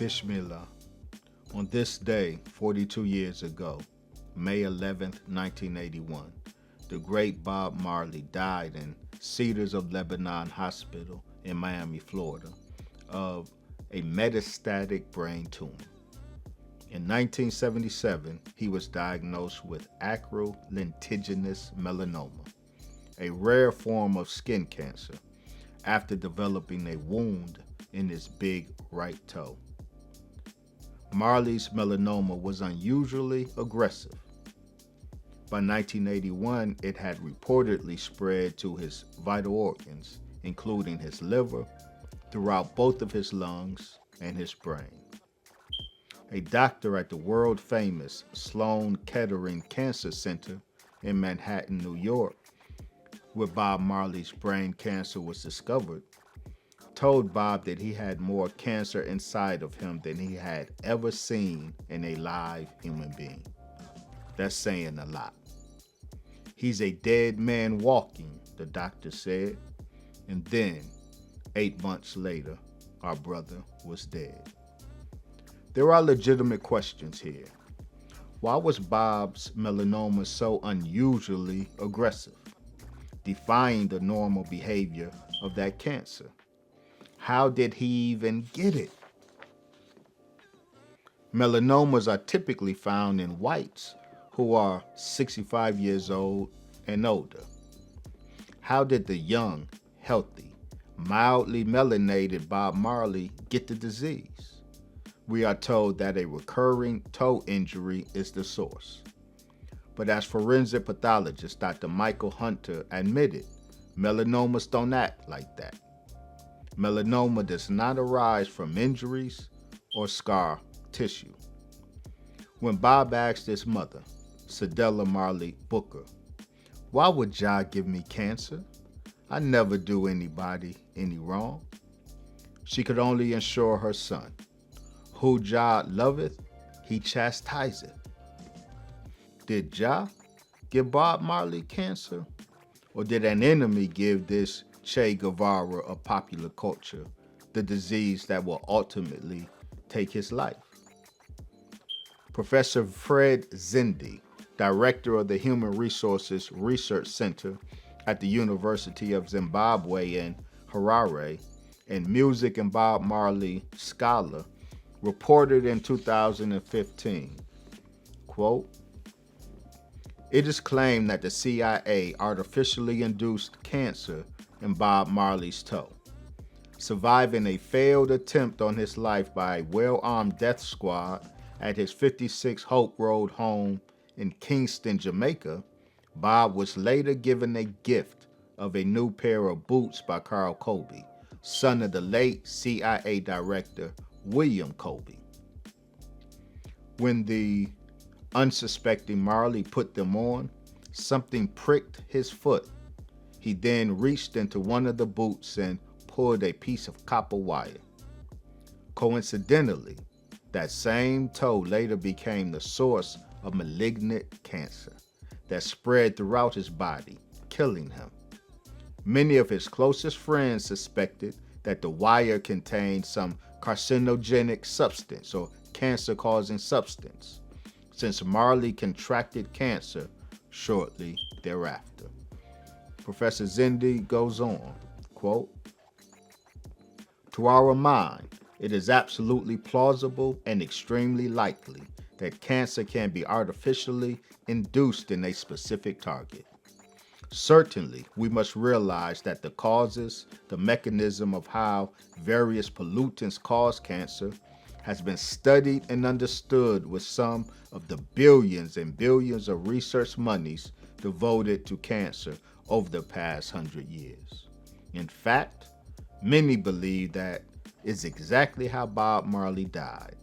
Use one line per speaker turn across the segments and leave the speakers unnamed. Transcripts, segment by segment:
Bismillah. On this day, 42 years ago, May 11th, 1981, the great Bob Marley died in Cedars of Lebanon Hospital in Miami, Florida, of a metastatic brain tumor. In 1977, he was diagnosed with acral lentiginous melanoma, a rare form of skin cancer, after developing a wound in his big right toe. Marley's melanoma was unusually aggressive. By 1981, it had reportedly spread to his vital organs, including his liver, throughout both of his lungs and his brain. A doctor at the world-famous Sloan Kettering Cancer Center in Manhattan, New York, where Bob Marley's brain cancer was discovered, told Bob that he had more cancer inside of him than he had ever seen in a live human being. That's saying a lot. He's a dead man walking, the doctor said. And then, 8 months later, our brother was dead. There are legitimate questions here. Why was Bob's melanoma so unusually aggressive, defying the normal behavior of that cancer? How did he even get it? Melanomas are typically found in whites who are 65 years old and older. How did the young, healthy, mildly melanated Bob Marley get the disease? We are told that a recurring toe injury is the source. But as forensic pathologist Dr. Michael Hunter admitted, melanomas don't act like that. Melanoma does not arise from injuries or scar tissue. When Bob asked his mother, Cedella Marley Booker, "Why would Jah give me cancer? I never do anybody any wrong," she could only assure her son, "Who Jah loveth, he chastiseth." Did Jah give Bob Marley cancer? Or did an enemy give this Che Guevara of popular culture the disease that will ultimately take his life? Professor Fred Zindi, director of the Human Resources Research Center at the University of Zimbabwe in Harare, and music and Bob Marley scholar, reported in 2015, quote, "It is claimed that the CIA artificially induced cancer in Bob Marley's toe, surviving a failed attempt on his life by a well-armed death squad at his 56 Hope Road home in Kingston, Jamaica. Bob was later given a gift of a new pair of boots by Carl Colby, son of the late CIA director William Colby. When the unsuspecting Marley put them on, something pricked his foot. He then reached into one of the boots and pulled a piece of copper wire. Coincidentally, that same toe later became the source of malignant cancer that spread throughout his body, killing him. Many of his closest friends suspected that the wire contained some carcinogenic substance or cancer-causing substance, since Marley contracted cancer shortly thereafter." Professor Zindi goes on, quote, "To our mind, it is absolutely plausible and extremely likely that cancer can be artificially induced in a specific target. Certainly, we must realize that the causes, the mechanism of how various pollutants cause cancer has been studied and understood with some of the billions and billions of research monies devoted to cancer over the past 100 years. In fact, many believe that is exactly how Bob Marley died.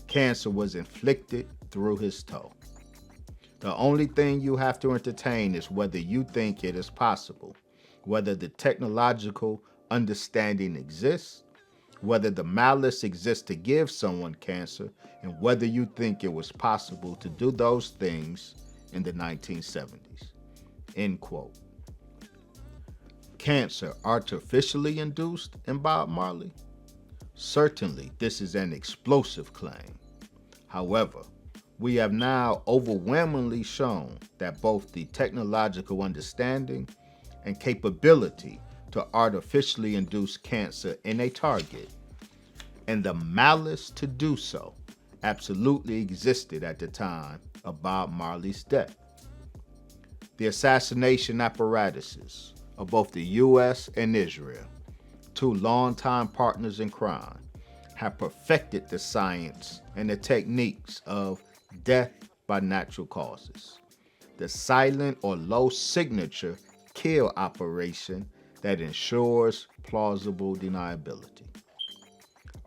Cancer was inflicted through his toe. The only thing you have to entertain is whether you think it is possible, whether the technological understanding exists, whether the malice exists to give someone cancer, and whether you think it was possible to do those things in the 1970s. End quote. Cancer artificially induced in Bob Marley? Certainly, this is an explosive claim. However, we have now overwhelmingly shown that both the technological understanding and capability to artificially induce cancer in a target and the malice to do so absolutely existed at the time of Bob Marley's death. The assassination apparatuses of both the U.S. and Israel, two longtime partners in crime, have perfected the science and the techniques of death by natural causes, the silent or low signature kill operation that ensures plausible deniability.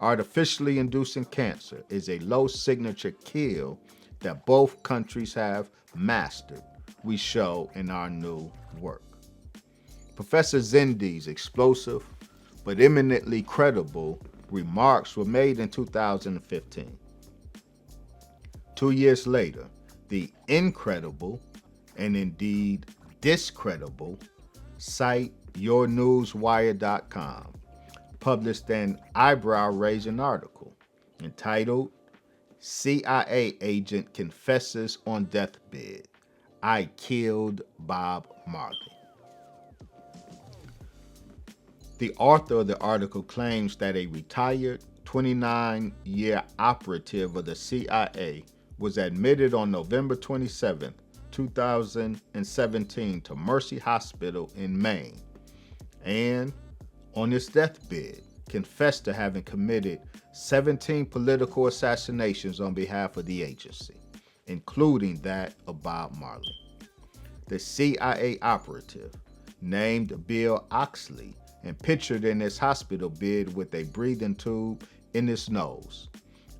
Artificially inducing cancer is a low signature kill that both countries have mastered, we show in our new work. Professor Zindi's explosive but eminently credible remarks were made in 2015. 2 years later, the incredible and indeed discreditable site yournewswire.com published an eyebrow-raising article entitled CIA Agent Confesses on Deathbed, I Killed Bob Marley. The author of the article claims that a retired 29-year operative of the CIA was admitted on November 27, 2017 to Mercy Hospital in Maine and, on his deathbed, confessed to having committed 17 political assassinations on behalf of the agency, including that of Bob Marley. The CIA operative, named Bill Oxley and pictured in his hospital bed with a breathing tube in his nose,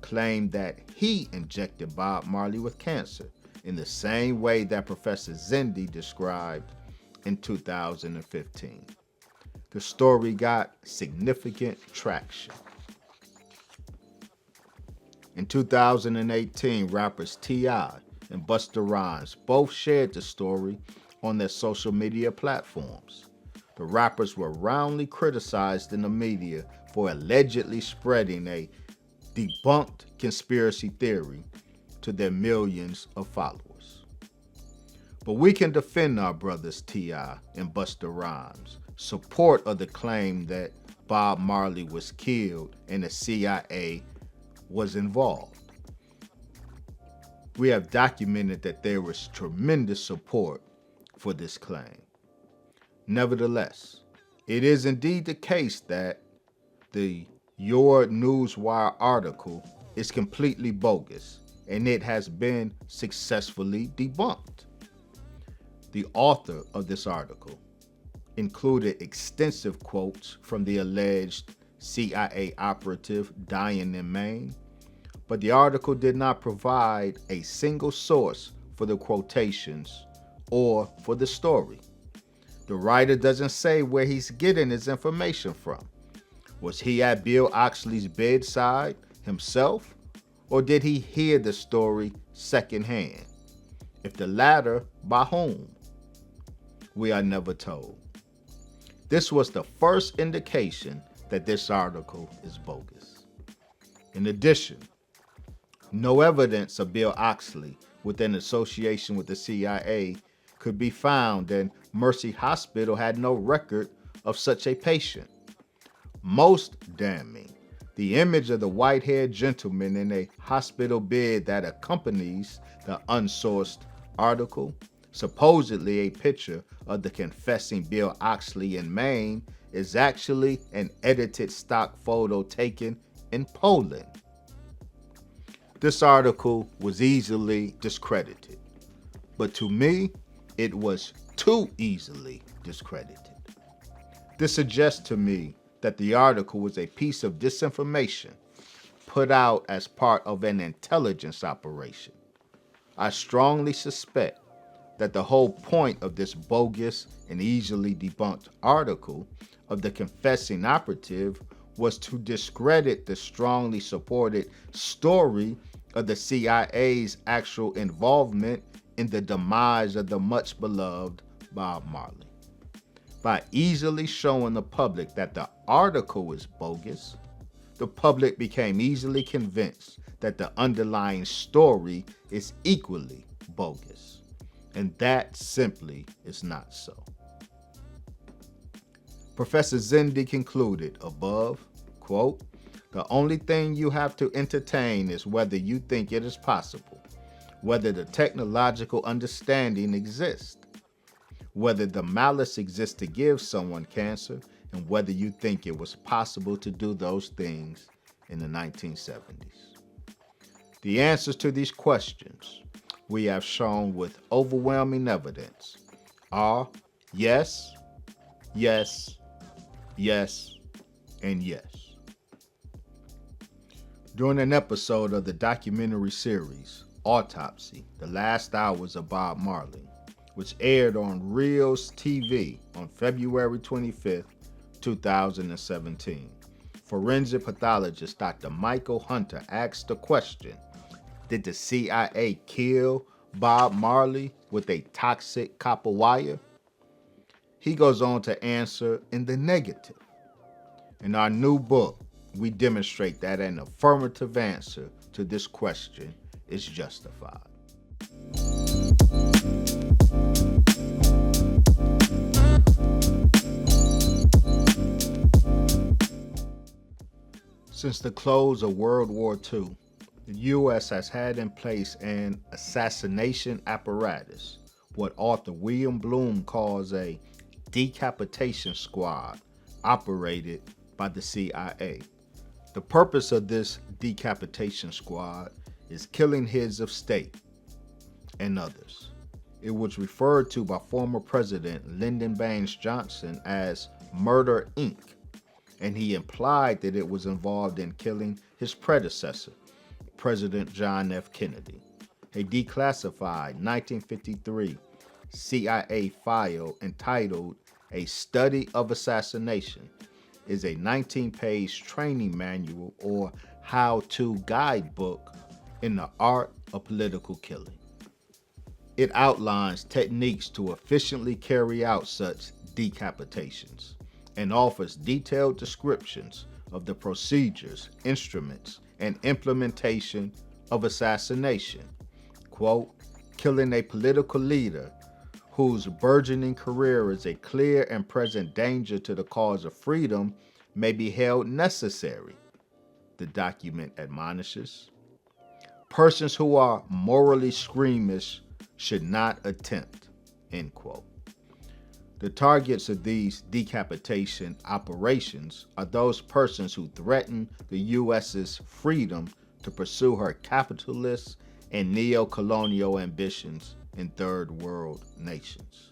claimed that he injected Bob Marley with cancer in the same way that Professor Zindi described in 2015. The story got significant traction. In 2018, rappers T.I. and Busta Rhymes both shared the story on their social media platforms. The rappers were roundly criticized in the media for allegedly spreading a debunked conspiracy theory to their millions of followers. But we can defend our brothers T.I. and Busta Rhymes' support of the claim that Bob Marley was killed and the CIA was involved. We have documented that there was tremendous support for this claim. Nevertheless, it is indeed the case that the Your Newswire article is completely bogus, and it has been successfully debunked. The author of this article included extensive quotes from the alleged CIA operative dying in Maine, but the article did not provide a single source for the quotations or for the story. The writer doesn't say where he's getting his information from. Was he at Bill Oxley's bedside himself, or did he hear the story secondhand? If the latter, by whom? We are never told. This was the first indication that this article is bogus. In addition, no evidence of Bill Oxley within association with the CIA could be found, and Mercy Hospital had no record of such a patient. Most damning, the image of the white-haired gentleman in a hospital bed that accompanies the unsourced article, supposedly a picture of the confessing Bill Oxley in Maine, is actually an edited stock photo taken in Poland. This article was easily discredited, but to me, it was too easily discredited. This suggests to me that the article was a piece of disinformation put out as part of an intelligence operation. I strongly suspect that the whole point of this bogus and easily debunked article of the confessing operative was to discredit the strongly supported story of the CIA's actual involvement in the demise of the much beloved Bob Marley. By easily showing the public that the article is bogus, the public became easily convinced that the underlying story is equally bogus. And that simply is not so. Professor Zindi concluded above, quote, "The only thing you have to entertain is whether you think it is possible, whether the technological understanding exists, whether the malice exists to give someone cancer, and whether you think it was possible to do those things in the 1970s. The answers to these questions, we have shown with overwhelming evidence, are yes, yes, yes, and yes. During an episode of the documentary series, Autopsy, The Last Hours of Bob Marley, which aired on Reels TV on February 25th, 2017, forensic pathologist Dr. Michael Hunter asked the question, did the CIA kill Bob Marley with a toxic copper wire? He goes on to answer in the negative. In our new book, we demonstrate that an affirmative answer to this question is justified. Since the close of World War II, the U.S. has had in place an assassination apparatus, what author William Bloom calls a decapitation squad, operated by the CIA. The purpose of this decapitation squad is killing heads of state and others. It was referred to by former President Lyndon Baines Johnson as Murder Inc., and he implied that it was involved in killing his predecessor, President John F. Kennedy. A declassified 1953 CIA file entitled A Study of Assassination is a 19-page training manual or how-to guidebook in the art of political killing. It outlines techniques to efficiently carry out such decapitations and offers detailed descriptions of the procedures, instruments, and implementation of assassination. Quote, killing a political leader whose burgeoning career is a clear and present danger to the cause of freedom may be held necessary, the document admonishes. Persons who are morally squeamish should not attempt, end quote. The targets of these decapitation operations are those persons who threaten the U.S.'s freedom to pursue her capitalist and neo-colonial ambitions in third world nations.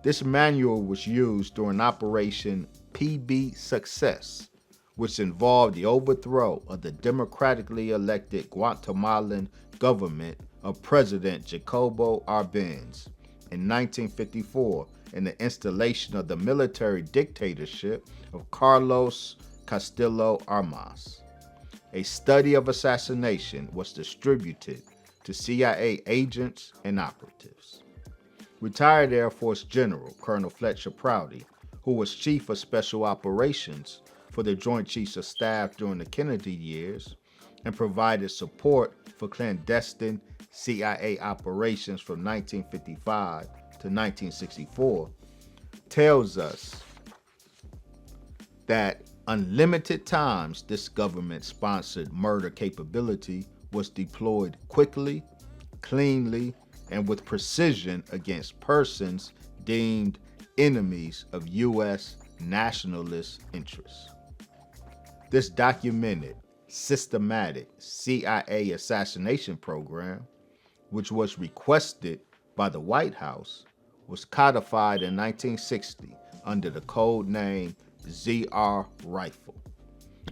This manual was used during Operation PB Success, which involved the overthrow of the democratically elected Guatemalan government of President Jacobo Arbenz in 1954 and the installation of the military dictatorship of Carlos Castillo Armas. A study of assassination was distributed to CIA agents and operatives. Retired Air Force General Colonel Fletcher Prouty, who was Chief of Special Operations for the Joint Chiefs of Staff during the Kennedy years and provided support for clandestine CIA operations from 1955 to 1964, tells us that unlimited times this government-sponsored murder capability was deployed quickly, cleanly, and with precision against persons deemed enemies of U.S. nationalist interests. This documented, systematic CIA assassination program, which was requested by the White House, was codified in 1960 under the code name ZR Rifle.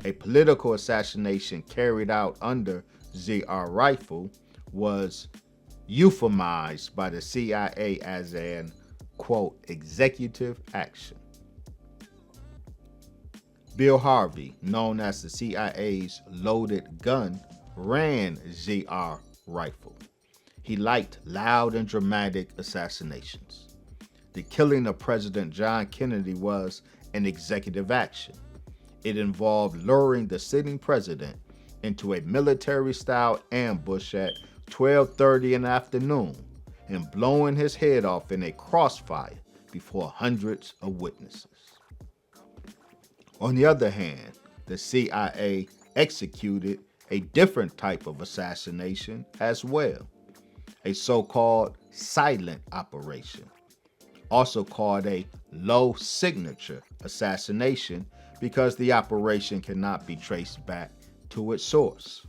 A political assassination carried out under ZR Rifle was euphemized by the CIA as an, quote, executive action. Bill Harvey, known as the CIA's loaded gun, ran ZR Rifle. He liked loud and dramatic assassinations. The killing of President John Kennedy was an executive action. It involved luring the sitting president into a military-style ambush at 12:30 in the afternoon and blowing his head off in a crossfire before hundreds of witnesses. On the other hand, the CIA executed a different type of assassination as well, a so-called silent operation, also called a low signature assassination because the operation cannot be traced back to its source.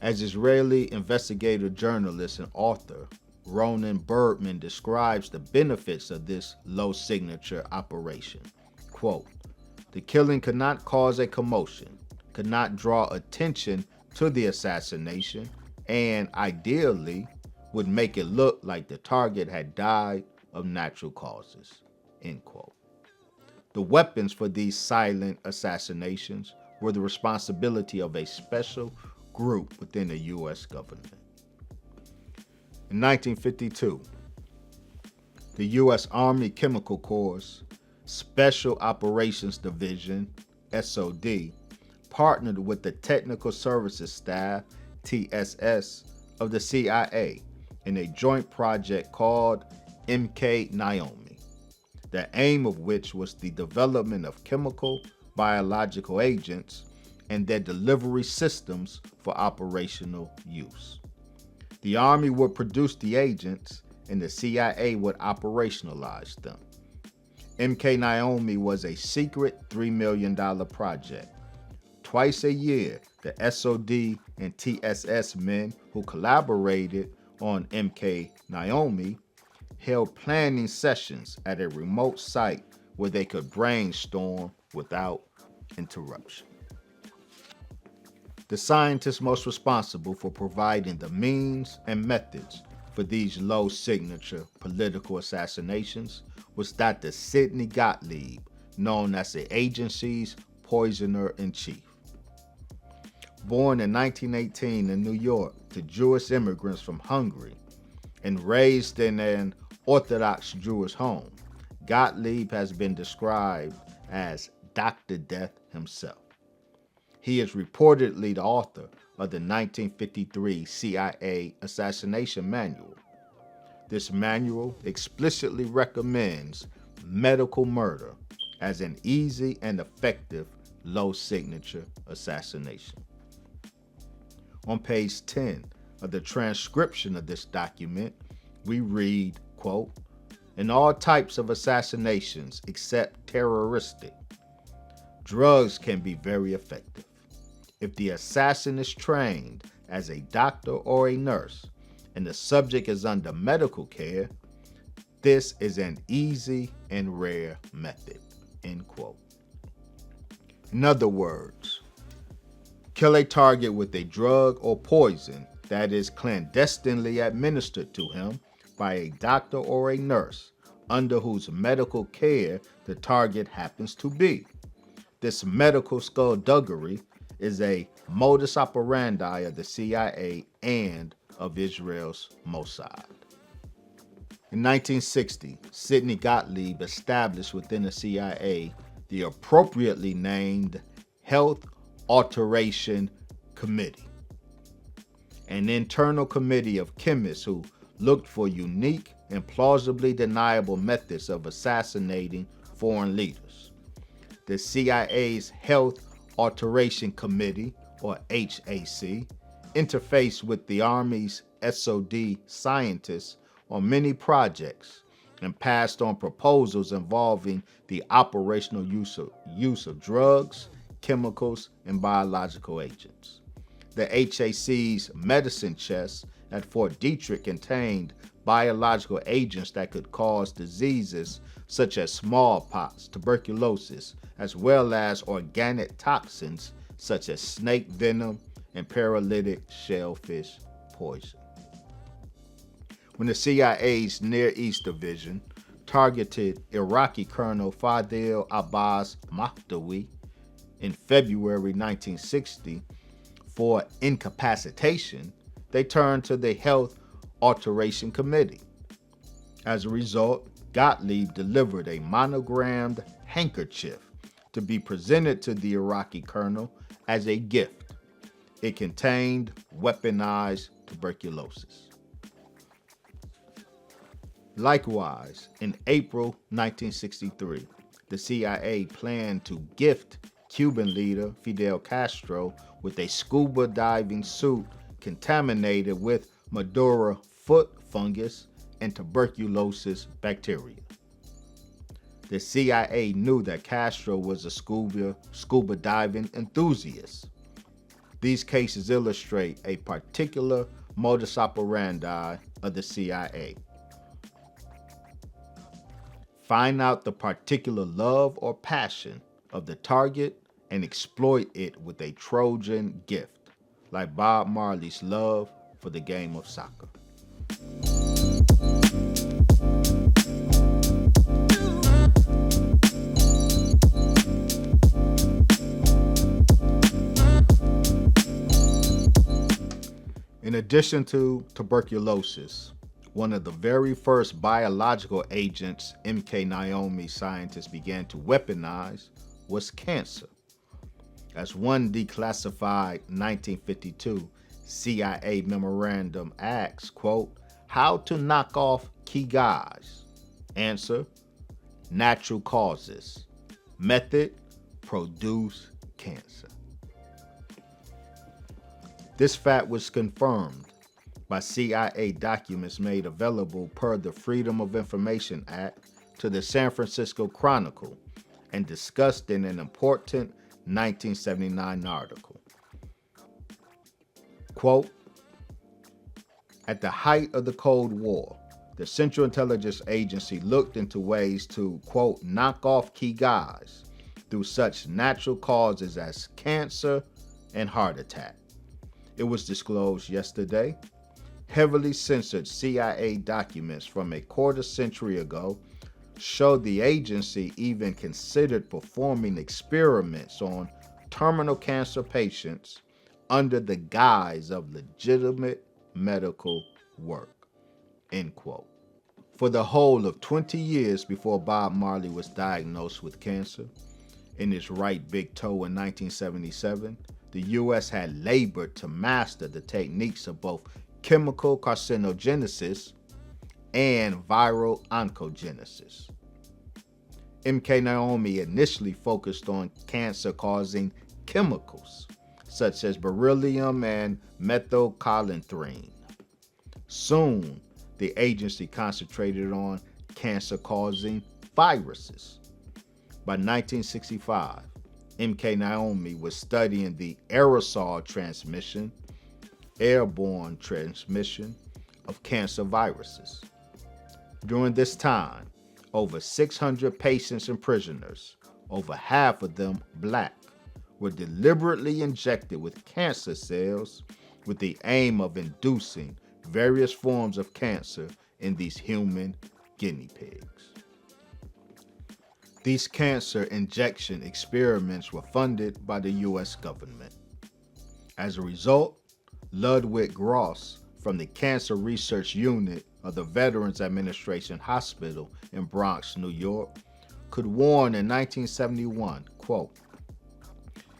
As Israeli investigative journalist and author Ronan Bergman describes the benefits of this low signature operation, quote, "The killing could not cause a commotion, could not draw attention to the assassination, and ideally would make it look like the target had died of natural causes," end quote. The weapons for these silent assassinations were the responsibility of a special group within the U.S. government. In 1952, the U.S. Army Chemical Corps Special Operations Division, SOD, partnered with the Technical Services Staff, TSS, of the CIA in a joint project called MK Naomi, the aim of which was the development of chemical, biological agents and their delivery systems for operational use. The Army would produce the agents and the CIA would operationalize them. MK Naomi was a secret $3 million project. Twice a year, the SOD and TSS men who collaborated on MK Naomi held planning sessions at a remote site where they could brainstorm without interruption. The scientist most responsible for providing the means and methods for these low signature political assassinations was Dr. Sidney Gottlieb, known as the agency's poisoner-in-chief. Born in 1918 in New York to Jewish immigrants from Hungary and raised in an Orthodox Jewish home, Gottlieb has been described as Dr. Death himself. He is reportedly the author of the 1953 CIA Assassination Manual. This manual explicitly recommends medical murder as an easy and effective low-signature assassination. On page 10 of the transcription of this document, we read, quote, "In all types of assassinations except terroristic, drugs can be very effective. If the assassin is trained as a doctor or a nurse and the subject is under medical care, this is an easy and rare method," end quote. In other words, kill a target with a drug or poison that is clandestinely administered to him by a doctor or a nurse under whose medical care the target happens to be. This medical skullduggery is a modus operandi of the CIA and of Israel's Mossad. In 1960, Sidney Gottlieb established within the CIA the appropriately named Health Alteration Committee, an internal committee of chemists who looked for unique and plausibly deniable methods of assassinating foreign leaders. The CIA's Health Alteration Committee, or HAC, interfaced with the Army's SOD scientists on many projects and passed on proposals involving the operational use of drugs, chemicals, and biological agents. The HAC's medicine chest at Fort Detrick contained biological agents that could cause diseases such as smallpox, tuberculosis, as well as organic toxins such as snake venom and paralytic shellfish poison. When the CIA's Near East Division targeted Iraqi Colonel Fadil Abbas Mahdawi in February 1960 for incapacitation, they turned to the Health Alteration Committee. As a result, Gottlieb delivered a monogrammed handkerchief to be presented to the Iraqi colonel as a gift. It contained weaponized tuberculosis. Likewise, in April 1963, the CIA planned to gift Cuban leader Fidel Castro with a scuba diving suit contaminated with Madura foot fungus and tuberculosis bacteria. The CIA knew that Castro was a scuba diving enthusiast. These cases illustrate a particular modus operandi of the CIA. Find out the particular love or passion of the target and exploit it with a Trojan gift, like Bob Marley's love for the game of soccer. In addition to tuberculosis, one of the very first biological agents MK Naomi scientists began to weaponize was cancer. As one declassified 1952 CIA memorandum asks, quote, how to knock off key guys? Answer, natural causes. Method, produce cancer. This fact was confirmed by CIA documents made available per the Freedom of Information Act to the San Francisco Chronicle and discussed in an important 1979 article. Quote, at the height of the Cold War, the Central Intelligence Agency looked into ways to, quote, knock off key guys through such natural causes as cancer and heart attack. It was disclosed yesterday. Heavily censored CIA documents from a quarter century ago show the agency even considered performing experiments on terminal cancer patients under the guise of legitimate medical work, end quote. For the whole of 20 years before Bob Marley was diagnosed with cancer in his right big toe in 1977, the U.S. had labored to master the techniques of both chemical carcinogenesis and viral oncogenesis. MK Naomi initially focused on cancer-causing chemicals, such as beryllium and methylcholinthrine. Soon, the agency concentrated on cancer-causing viruses. By 1965, MK Naomi was studying the aerosol transmission, airborne transmission of cancer viruses. During this time, over 600 patients and prisoners, over half of them black, were deliberately injected with cancer cells with the aim of inducing various forms of cancer in these human guinea pigs. These cancer injection experiments were funded by the U.S. government. As a result, Ludwig Gross from the Cancer Research Unit of the Veterans Administration Hospital in Bronx, New York, could warn in 1971, quote,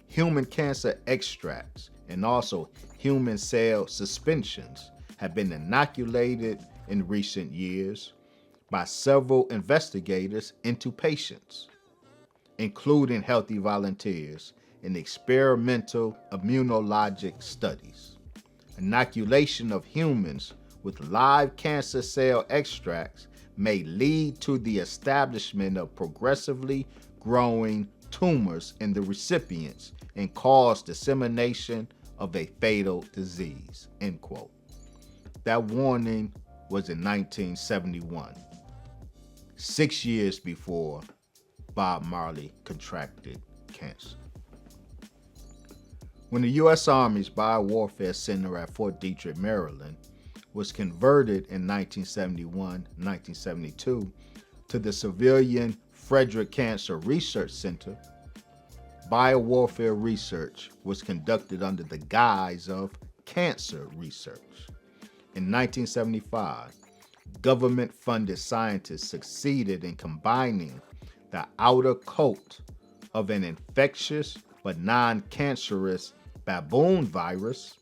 human cancer extracts and also human cell suspensions have been inoculated in recent years by several investigators into patients, including healthy volunteers, in experimental immunologic studies. Inoculation of humans with live cancer cell extracts may lead to the establishment of progressively growing tumors in the recipients and cause dissemination of a fatal disease, end quote. That warning was in 1971, 6 years before Bob Marley contracted cancer. When the U.S. Army's Biowarfare Center at Fort Detrick, Maryland, was converted in 1971-1972 to the civilian Frederick Cancer Research Center, biowarfare research was conducted under the guise of cancer research. In 1975, government-funded scientists succeeded in combining the outer coat of an infectious but non-cancerous baboon virus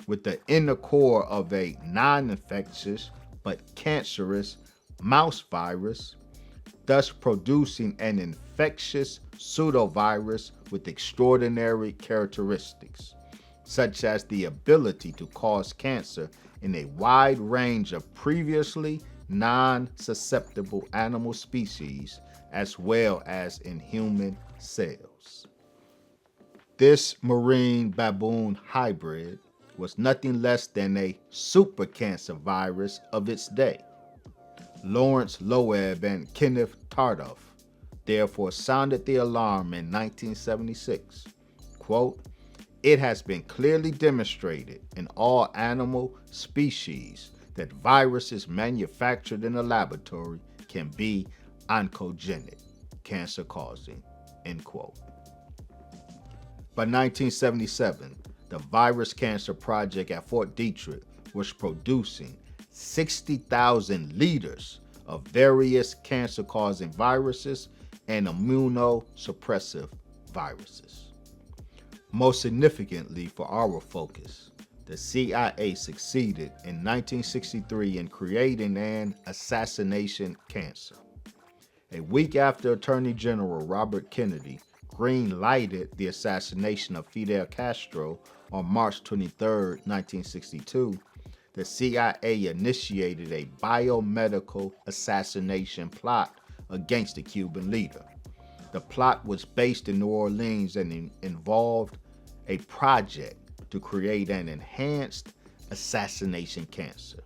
with the inner core of a non-infectious but cancerous mouse virus, thus producing an infectious pseudovirus with extraordinary characteristics, such as the ability to cause cancer in a wide range of previously non-susceptible animal species, as well as in human cells. This marine baboon hybrid was nothing less than a super cancer virus of its day. Lawrence Loeb and Kenneth Tardoff therefore sounded the alarm in 1976. Quote, "It has been clearly demonstrated in all animal species that viruses manufactured in a laboratory can be oncogenic, cancer-causing," end quote. By 1977, the Virus Cancer Project at Fort Detrick was producing 60,000 liters of various cancer-causing viruses and immunosuppressive viruses. Most significantly for our focus, the CIA succeeded in 1963 in creating an assassination cancer. A week after Attorney General Robert Kennedy green-lighted the assassination of Fidel Castro on March 23, 1962, the CIA initiated a biomedical assassination plot against the Cuban leader. The plot was based in New Orleans and involved a project to create an enhanced assassination cancer,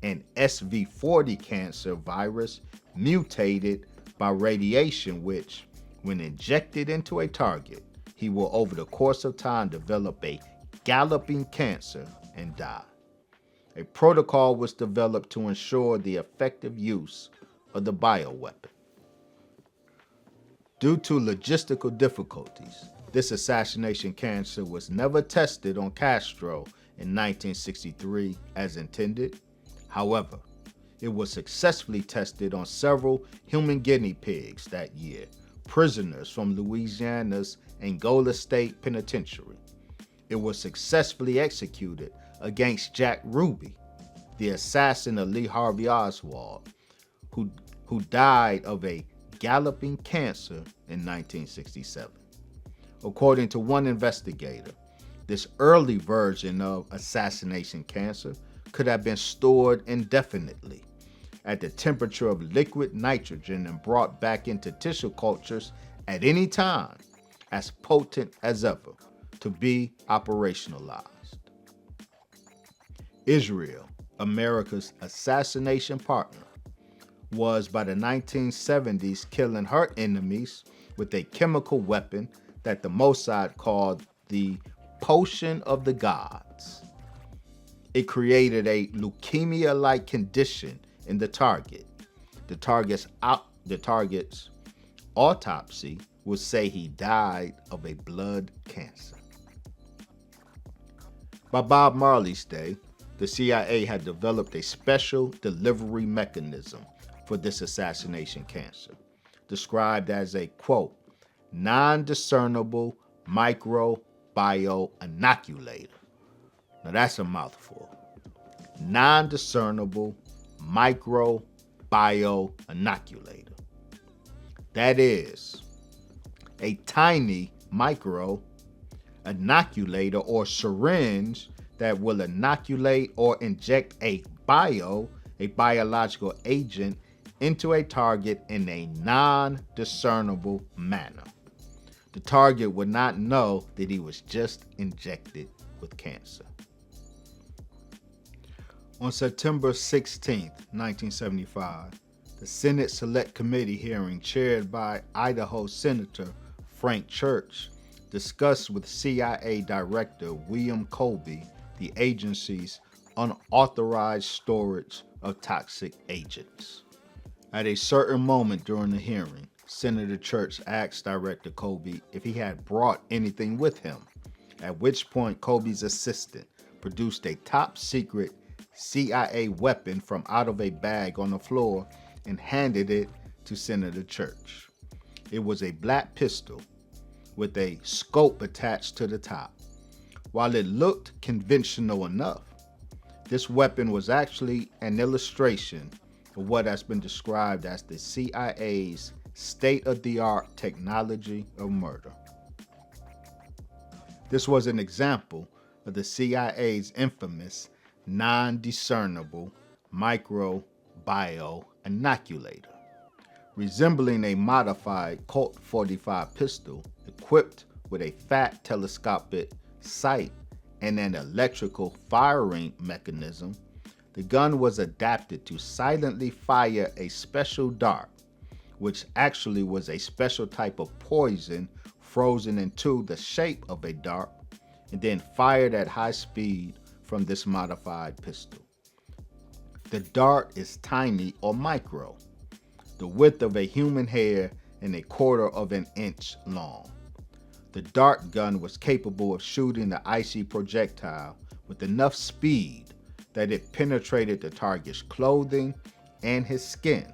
an SV40 cancer virus mutated by radiation which, when injected into a target, he will over the course of time develop a galloping cancer and die. A protocol was developed to ensure the effective use of the bioweapon. Due to logistical difficulties, this assassination cancer was never tested on Castro in 1963 as intended. However, it was successfully tested on several human guinea pigs that year, prisoners from Louisiana's Angola State Penitentiary. It was successfully executed against Jack Ruby, the assassin of Lee Harvey Oswald, who died of a galloping cancer in 1967. According to one investigator, this early version of assassination cancer could have been stored indefinitely at the temperature of liquid nitrogen and brought back into tissue cultures at any time, as potent as ever, to be operationalized. Israel, America's assassination partner, was by the 1970s killing her enemies with a chemical weapon that the Mossad called the Potion of the Gods. It created a leukemia-like condition in the target. The target's autopsy would say he died of a blood cancer. By Bob Marley's day, the CIA had developed a special delivery mechanism for this assassination cancer, described as a, quote, non-discernible microbioloculator. Now that's a mouthful. Non-discernible microbioloculator. That is a tiny micro inoculator or syringe that will inoculate or inject a biological agent into a target in a non-discernible manner. The target would not know that he was just injected with cancer. On September 16, 1975, the Senate Select Committee hearing chaired by Idaho Senator Frank Church discussed with CIA Director William Colby the agency's unauthorized storage of toxic agents. At a certain moment during the hearing, Senator Church asked Director Colby if he had brought anything with him, at which point Colby's assistant produced a top-secret CIA weapon from out of a bag on the floor and handed it to Senator Church. It was a black pistol with a scope attached to the top. While it looked conventional enough, this weapon was actually an illustration of what has been described as the CIA's state-of-the-art technology of murder. This was an example of the CIA's infamous non-discernible micro-bio inoculator, resembling a modified Colt 45 pistol equipped with a fat telescopic sight and an electrical firing mechanism. The gun was adapted to silently fire a special dart, which actually was a special type of poison frozen into the shape of a dart and then fired at high speed from this modified pistol. The dart is tiny or micro, the width of a human hair and a quarter of an inch long. The dart gun was capable of shooting the icy projectile with enough speed that it penetrated the target's clothing and his skin.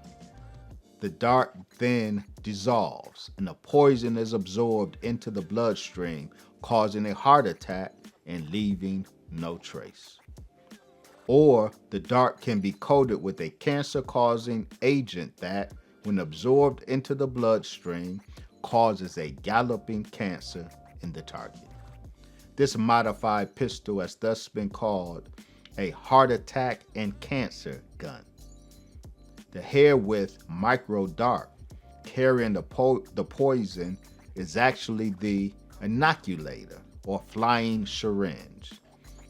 The dart then dissolves and the poison is absorbed into the bloodstream, causing a heart attack and leaving no trace. Or the dart can be coated with a cancer-causing agent that, when absorbed into the bloodstream, causes a galloping cancer in the target. This modified pistol has thus been called a heart attack and cancer gun. The hair-width micro dart carrying the poison is actually the inoculator or flying syringe.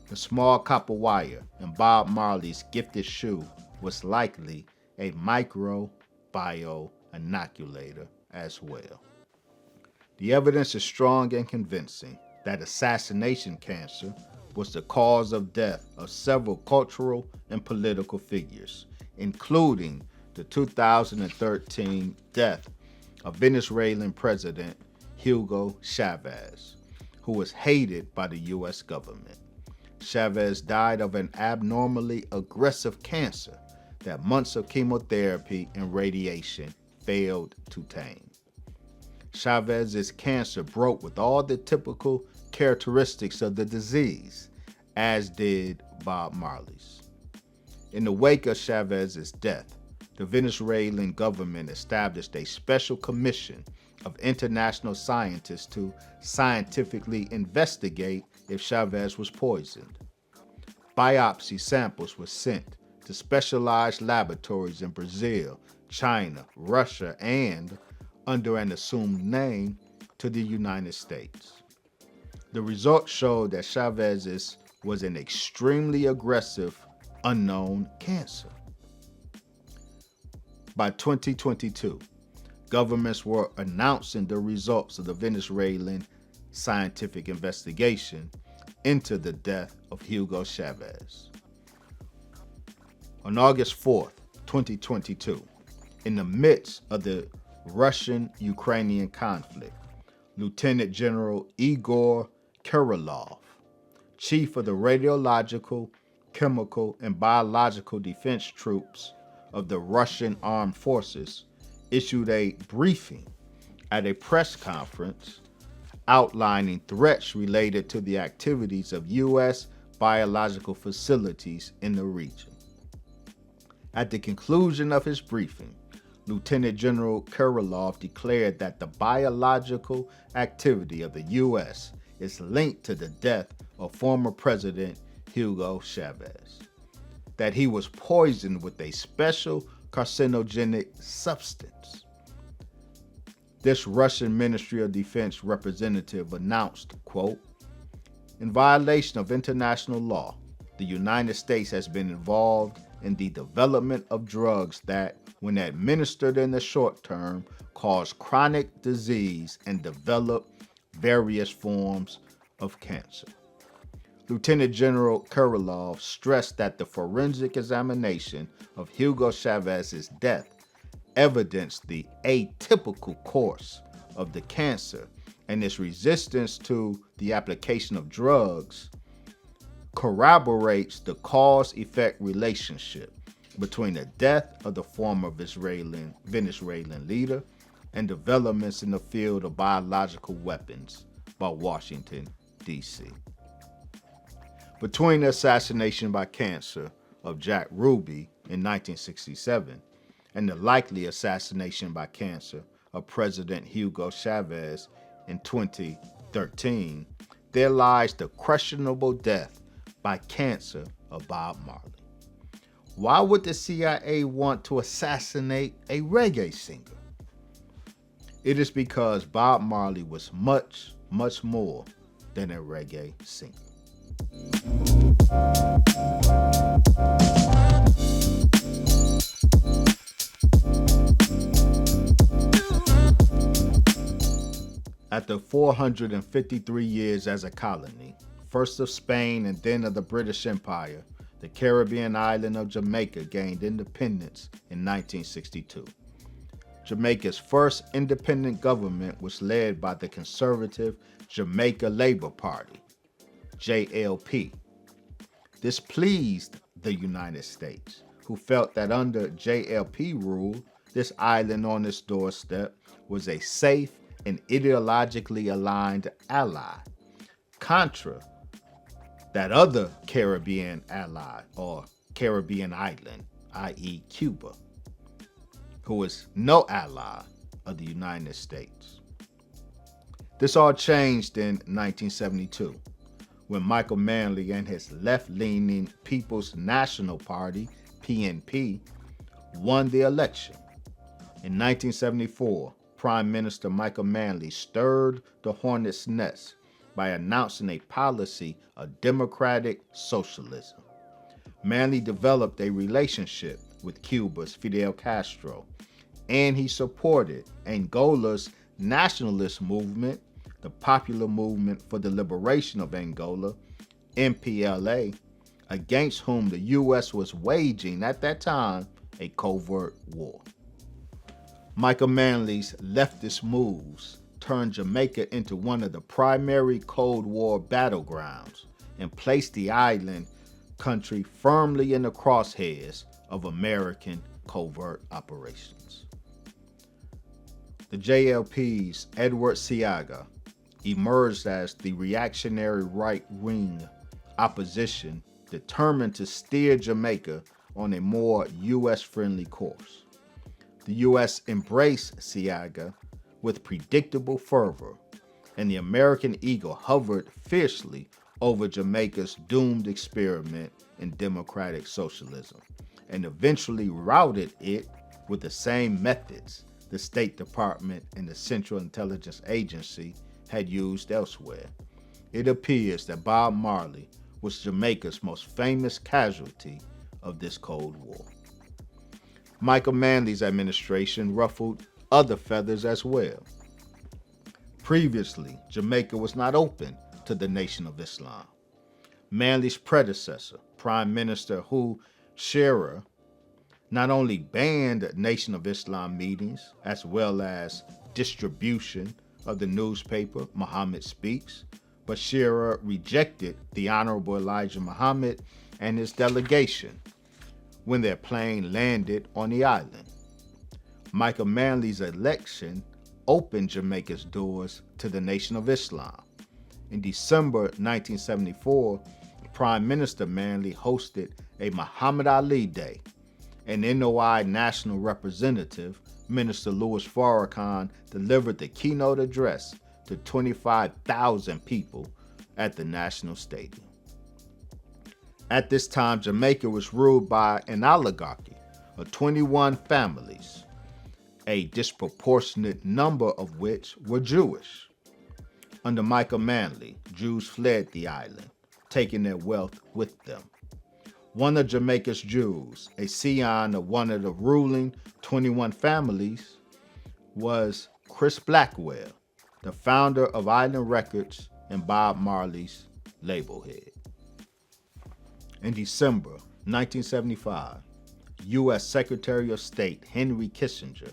The small copper wire in Bob Marley's gifted shoe was likely a micro-bio inoculator as well. The evidence is strong and convincing that assassination cancer was the cause of death of several cultural and political figures, including the 2013 death of Venezuelan President Hugo Chavez, who was hated by the U.S. government. Chavez died of an abnormally aggressive cancer that months of chemotherapy and radiation failed to tame. Chavez's cancer broke with all the typical characteristics of the disease, as did Bob Marley's. In the wake of Chavez's death, the Venezuelan government established a special commission of international scientists to scientifically investigate if Chavez was poisoned. Biopsy samples were sent to specialized laboratories in Brazil, China, Russia, and, under an assumed name, to the United States. The results showed that Chavez's was an extremely aggressive, unknown cancer. By 2022, governments were announcing the results of the Venezuelan scientific investigation into the death of Hugo Chavez. On August 4th, 2022, in the midst of the Russian-Ukrainian conflict, Lieutenant General Igor Kirillov, chief of the radiological, chemical, and biological defense troops of the Russian armed forces, issued a briefing at a press conference outlining threats related to the activities of U.S. biological facilities in the region. At the conclusion of his briefing, Lieutenant General Kirillov declared that the biological activity of the U.S. is linked to the death of former President Hugo Chavez, that he was poisoned with a special carcinogenic substance. This Russian Ministry of Defense representative announced, quote, "In violation of international law, the United States has been involved in the development of drugs that, when administered in the short term, cause chronic disease and develop various forms of cancer." Lieutenant General Kirillov stressed that the forensic examination of Hugo Chavez's death evidenced the atypical course of the cancer, and its resistance to the application of drugs corroborates the cause-effect relationship between the death of the former Venezuelan leader and developments in the field of biological weapons by Washington, D.C. Between the assassination by cancer of Jack Ruby in 1967 and the likely assassination by cancer of President Hugo Chavez in 2013, there lies the questionable death by cancer of Bob Marley. Why would the CIA want to assassinate a reggae singer? It is because Bob Marley was much, much more than a reggae singer. After 453 years as a colony, first of Spain and then of the British Empire, the Caribbean island of Jamaica gained independence in 1962. Jamaica's first independent government was led by the conservative Jamaica Labour Party, JLP. This pleased the United States, who felt that under JLP rule, this island on its doorstep was a safe and ideologically aligned ally, contra that other Caribbean ally or Caribbean island, i.e. Cuba, who is no ally of the United States. This all changed in 1972 when Michael Manley and his left-leaning People's National Party, PNP, won the election. In 1974, Prime Minister Michael Manley stirred the hornet's nest by announcing a policy of democratic socialism. Manley developed a relationship with Cuba's Fidel Castro, and he supported Angola's nationalist movement, the Popular Movement for the Liberation of Angola, MPLA, against whom the U.S. was waging at that time a covert war. Michael Manley's leftist moves turned Jamaica into one of the primary Cold War battlegrounds and placed the island country firmly in the crosshairs of American covert operations. The JLP's Edward Seaga emerged as the reactionary right-wing opposition determined to steer Jamaica on a more U.S.-friendly course. The U.S. embraced Seaga with predictable fervor, and the American eagle hovered fiercely over Jamaica's doomed experiment in democratic socialism, and eventually routed it with the same methods the State Department and the Central Intelligence Agency had used elsewhere. It appears that Bob Marley was Jamaica's most famous casualty of this Cold War. Michael Manley's administration ruffled other feathers as well. Previously, Jamaica was not open to the Nation of Islam. Manley's predecessor, Prime Minister Hugh Shearer, not only banned Nation of Islam meetings as well as distribution of the newspaper Muhammad Speaks, but Shearer rejected the Honorable Elijah Muhammad and his delegation when their plane landed on the island. Michael Manley's election opened Jamaica's doors to the Nation of Islam. In December 1974, Prime Minister Manley hosted a Muhammad Ali Day, and NOI National Representative Minister Louis Farrakhan delivered the keynote address to 25,000 people at the National Stadium. At this time, Jamaica was ruled by an oligarchy of 21 families, a disproportionate number of which were Jewish. Under Michael Manley, Jews fled the island, taking their wealth with them. One of Jamaica's Jews, a scion of one of the ruling 21 families, was Chris Blackwell, the founder of Island Records and Bob Marley's label head. In December 1975, U.S. Secretary of State Henry Kissinger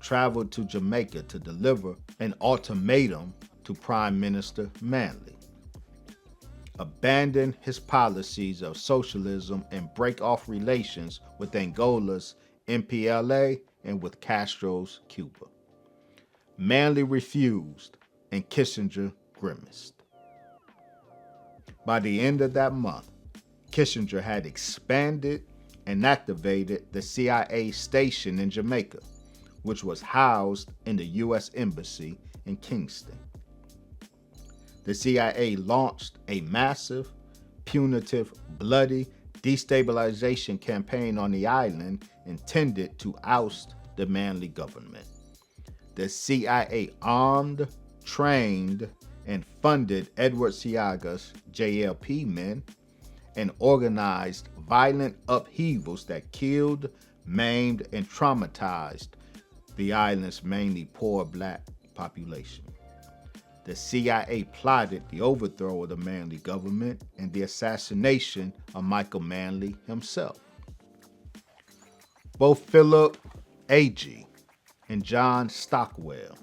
traveled to Jamaica to deliver an ultimatum to Prime Minister Manley. Abandon his policies of socialism and break off relations with Angola's MPLA and with Castro's Cuba. Manley refused, and Kissinger grimaced. By the end of that month, Kissinger had expanded and activated the CIA station in Jamaica, which was housed in the U.S. Embassy in Kingston. The CIA launched a massive, punitive, bloody destabilization campaign on the island intended to oust the Manley government. The CIA armed, trained, and funded Edward Seaga's JLP men and organized violent upheavals that killed, maimed, and traumatized the island's mainly poor black population. The CIA plotted the overthrow of the Manley government and the assassination of Michael Manley himself. Both Philip Agee and John Stockwell,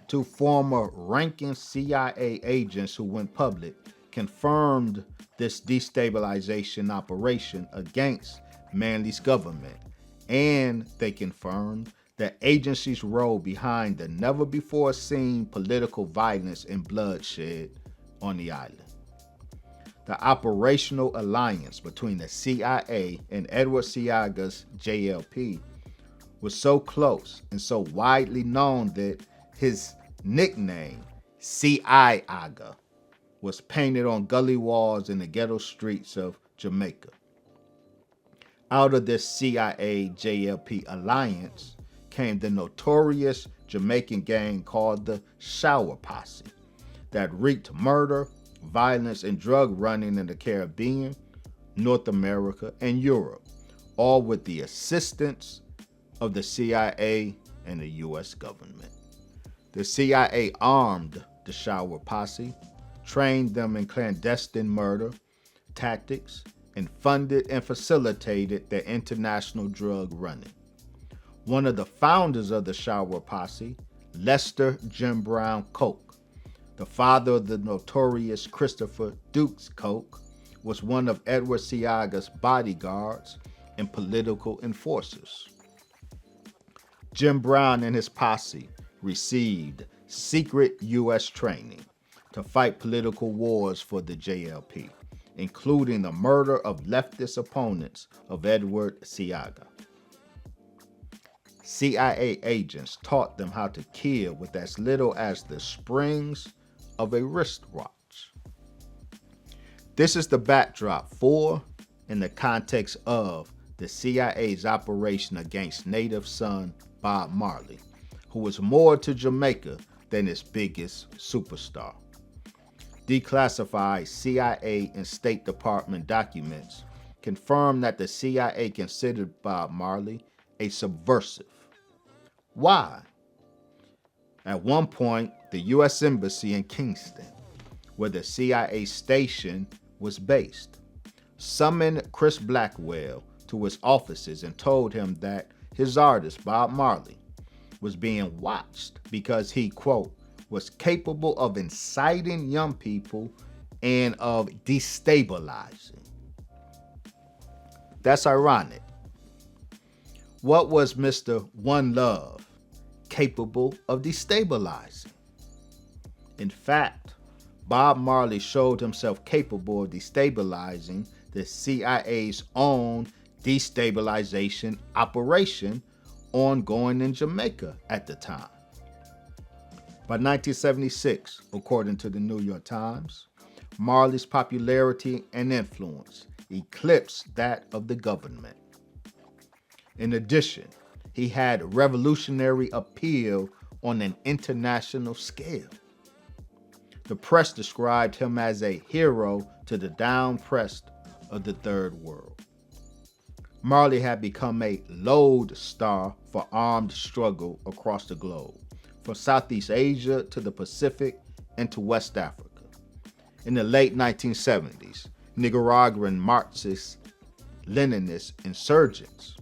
two former ranking CIA agents who went public, confirmed this destabilization operation against Manley's government, and they confirmed the agency's role behind the never-before-seen political violence and bloodshed on the island. The operational alliance between the CIA and Edward Seaga's JLP was so close and so widely known that his nickname, C.I.A.G.A., was painted on gully walls in the ghetto streets of Jamaica. Out of this CIA-JLP alliance came the notorious Jamaican gang called the Shower Posse that wreaked murder, violence, and drug running in the Caribbean, North America, and Europe, all with the assistance of the CIA and the U.S. government. The CIA armed the Shower Posse, trained them in clandestine murder tactics, and funded and facilitated their international drug running. One of the founders of the Shower Posse, Lester Jim Brown Coke, the father of the notorious Christopher Dukes Coke, was one of Edward Seaga's bodyguards and political enforcers. Jim Brown and his posse received secret U.S. training to fight political wars for the JLP, including the murder of leftist opponents of Edward Seaga. CIA agents taught them how to kill with as little as the springs of a wristwatch. This is the backdrop for and the context of the CIA's operation against native son Bob Marley, who was more to Jamaica than its biggest superstar. Declassified CIA and State Department documents confirm that the CIA considered Bob Marley a subversive. Why? At one point, the U.S. Embassy in Kingston, where the CIA station was based, summoned Chris Blackwell to his offices and told him that his artist, Bob Marley, was being watched because he, quote, was capable of inciting young people and of destabilizing. That's ironic. What was Mr. One Love capable of destabilizing? In fact, Bob Marley showed himself capable of destabilizing the CIA's own destabilization operation ongoing in Jamaica at the time. By 1976, according to the New York Times, Marley's popularity and influence eclipsed that of the government. In addition, he had revolutionary appeal on an international scale. The press described him as a hero to the down-pressed of the Third World. Marley had become a lodestar for armed struggle across the globe, from Southeast Asia to the Pacific and to West Africa. In the late 1970s, Nicaraguan Marxist-Leninist insurgents,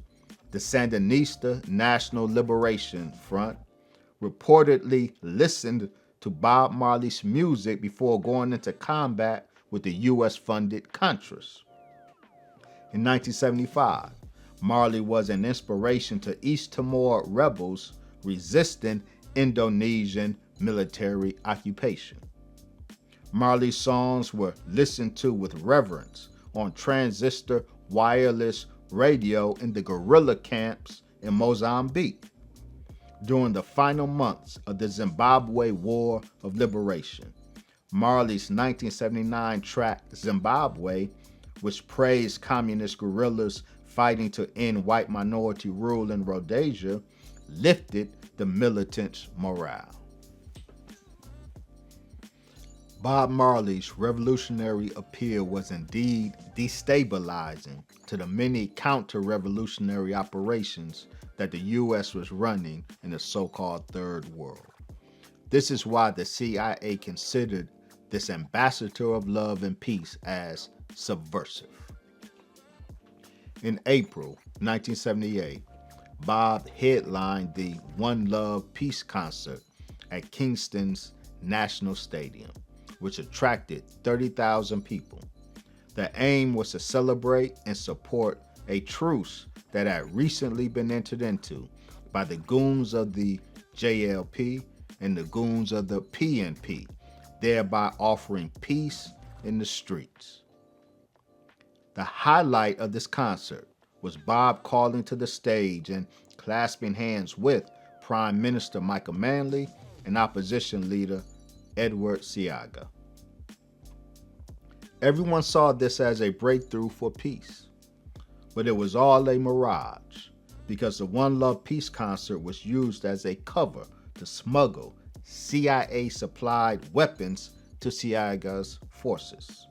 the Sandinista National Liberation Front, reportedly listened to Bob Marley's music before going into combat with the U.S.-funded Contras. In 1975, Marley was an inspiration to East Timor rebels resisting Indonesian military occupation. Marley's songs were listened to with reverence on transistor wireless radio in the guerrilla camps in Mozambique during the final months of the Zimbabwe War of Liberation. Marley's 1979 track Zimbabwe, which praised communist guerrillas fighting to end white minority rule in Rhodesia, lifted the militants' morale. Bob Marley's revolutionary appeal was indeed destabilizing to the many counter-revolutionary operations that the U.S. was running in the so-called Third World. This is why the CIA considered this ambassador of love and peace as subversive. In April 1978, Bob headlined the One Love Peace concert at Kingston's National Stadium, which attracted 30,000 people. The aim was to celebrate and support a truce that had recently been entered into by the goons of the JLP and the goons of the PNP, thereby offering peace in the streets. The highlight of this concert was Bob calling to the stage and clasping hands with Prime Minister Michael Manley and opposition leader Edward Seaga. Everyone saw this as a breakthrough for peace, but it was all a mirage because the One Love Peace concert was used as a cover to smuggle CIA-supplied weapons to Seaga's forces.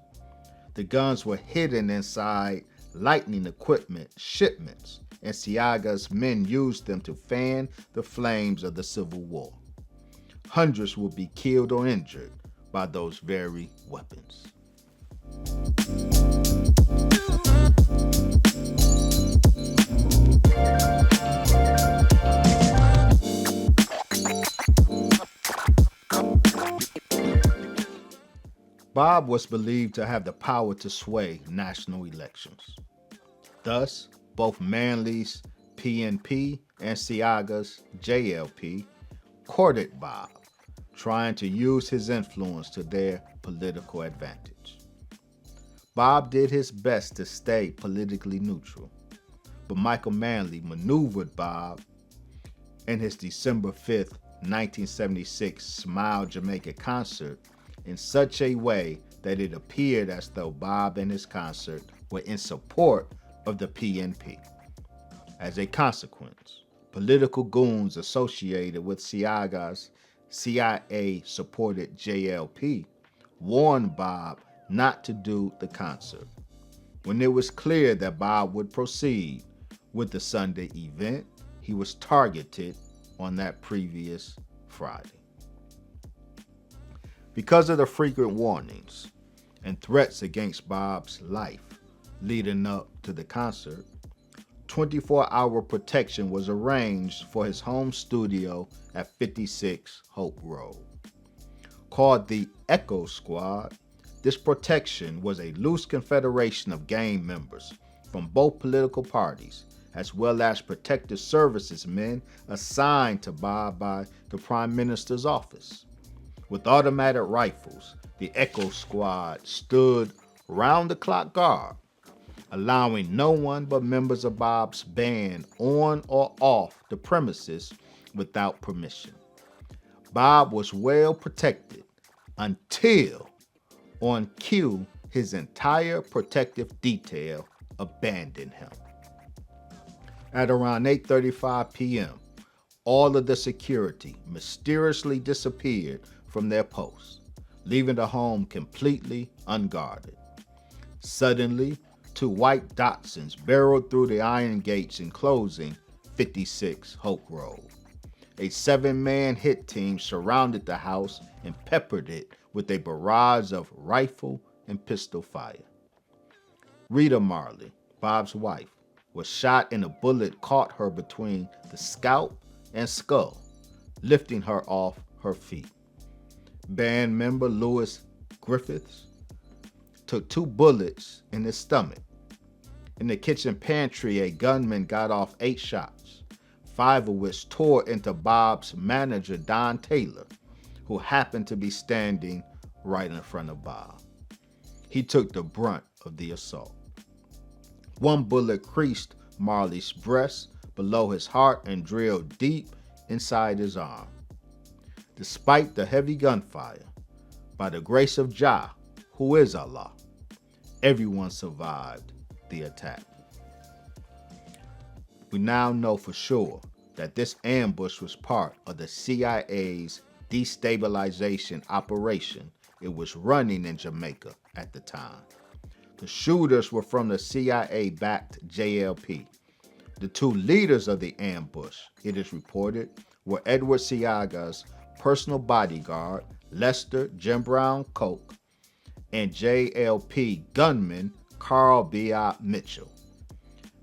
The guns were hidden inside lightning equipment shipments, and Seaga's men used them to fan the flames of the Civil War. Hundreds would be killed or injured by those very weapons. Bob was believed to have the power to sway national elections. Thus, both Manley's PNP and Seaga's JLP courted Bob, trying to use his influence to their political advantage. Bob did his best to stay politically neutral, but Michael Manley maneuvered Bob in his December 5th, 1976 Smile Jamaica concert in such a way that it appeared as though Bob and his concert were in support of the PNP. As a consequence, political goons associated with Seaga's CIA-supported JLP warned Bob not to do the concert. When it was clear that Bob would proceed with the Sunday event, he was targeted on that previous Friday. Because of the frequent warnings and threats against Bob's life leading up to the concert, 24-hour protection was arranged for his home studio at 56 Hope Road. Called the Echo Squad, this protection was a loose confederation of gang members from both political parties, as well as protective services men assigned to Bob by the Prime Minister's office. With automatic rifles, the Echo Squad stood round-the-clock guard, allowing no one but members of Bob's band on or off the premises without permission. Bob was well protected until, on cue, his entire protective detail abandoned him. At around 8:35 p.m., all of the security mysteriously disappeared from their posts, leaving the home completely unguarded. Suddenly, two white Datsuns barreled through the iron gates enclosing 56 Hope Road. A 7-man hit team surrounded the house and peppered it with a barrage of rifle and pistol fire. Rita Marley, Bob's wife, was shot and a bullet caught her between the scalp and skull, lifting her off her feet. Band member Louis Griffiths took 2 bullets in his stomach. In the kitchen pantry, a gunman got off 8 shots. 5 of which tore into Bob's manager, Don Taylor, who happened to be standing right in front of Bob. He took the brunt of the assault. One bullet creased Marley's breast below his heart and drilled deep inside his arm. Despite the heavy gunfire, by the grace of Jah, who is Allah, everyone survived the attack. We now know for sure that this ambush was part of the CIA's destabilization operation it was running in Jamaica at the time. The shooters were from the CIA-backed JLP. The 2 leaders of the ambush, it is reported, were Edward Seaga's personal bodyguard, Lester Jim Brown Coke, and JLP gunman Carl B. Mitchell.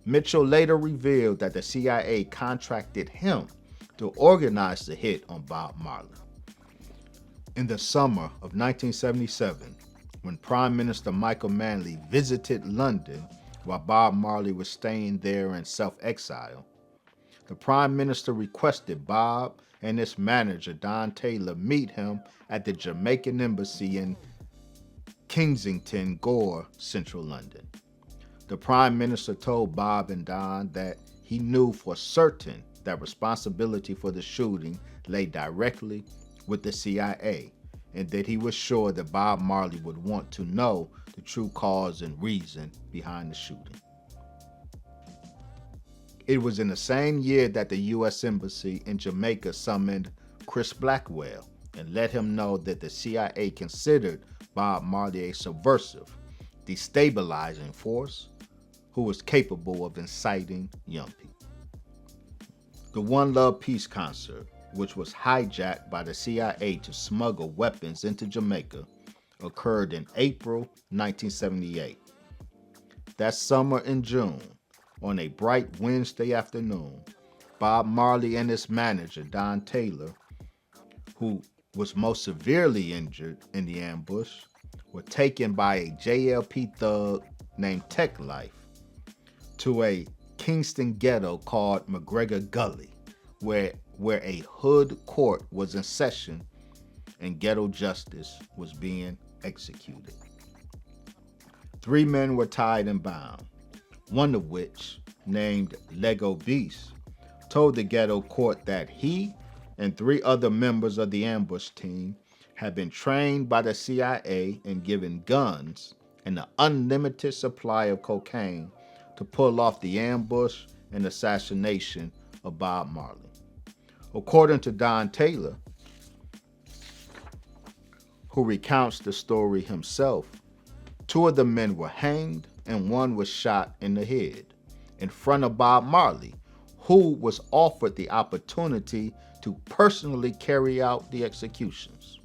Mitchell later revealed that the CIA contracted him to organize the hit on Bob Marley. In the summer of 1977, when Prime Minister Michael Manley visited London while Bob Marley was staying there in self-exile, the Prime Minister requested Bob and his manager, Don Taylor, meet him at the Jamaican Embassy in Kensington Gore, central London. The Prime Minister told Bob and Don that he knew for certain that responsibility for the shooting lay directly with the CIA, and that he was sure that Bob Marley would want to know the true cause and reason behind the shooting. It was in the same year that the U.S. Embassy in Jamaica summoned Chris Blackwell and let him know that the CIA considered Bob Marley a subversive, destabilizing force who was capable of inciting young people. The One Love Peace concert, which was hijacked by the CIA to smuggle weapons into Jamaica, occurred in April 1978. That summer in June, on a bright Wednesday afternoon, Bob Marley and his manager, Don Taylor, who was most severely injured in the ambush, were taken by a JLP thug named Tech Life to a Kingston ghetto called McGregor Gully, where a hood court was in session and ghetto justice was being executed. 3 men were tied and bound, one of which, named Lego Beast, told the ghetto court that he and 3 other members of the ambush team had been trained by the CIA and given guns and an unlimited supply of cocaine to pull off the ambush and assassination of Bob Marley. According to Don Taylor, who recounts the story himself, 2 of the men were hanged and 1 was shot in the head in front of Bob Marley, who was offered the opportunity to personally carry out the executions.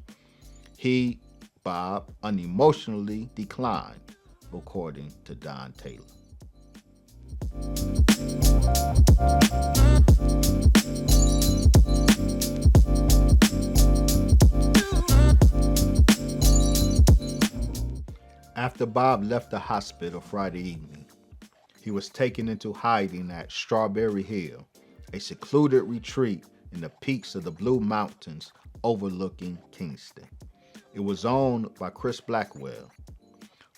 He, Bob, unemotionally declined, according to Don Taylor. After Bob left the hospital Friday evening, he was taken into hiding at Strawberry Hill, a secluded retreat in the peaks of the Blue Mountains overlooking Kingston. It was owned by Chris Blackwell.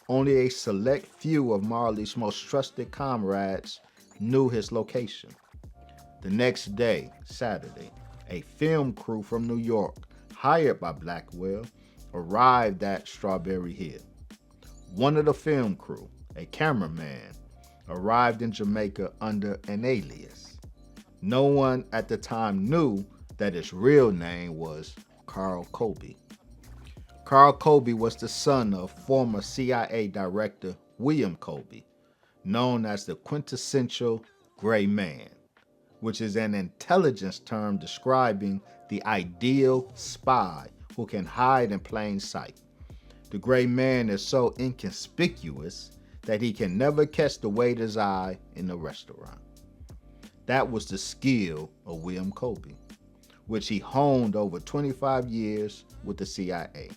Only a select few of Marley's most trusted comrades knew his location. The next day, Saturday, a film crew from New York, hired by Blackwell, arrived at Strawberry Hill. One of the film crew, a cameraman, arrived in Jamaica under an alias. No one at the time knew that his real name was Carl Colby. Carl Colby was the son of former CIA Director William Colby, known as the quintessential gray man, which is an intelligence term describing the ideal spy who can hide in plain sight. The gray man is so inconspicuous that he can never catch the waiter's eye in the restaurant. That was the skill of William Colby, which he honed over 25 years with the CIA.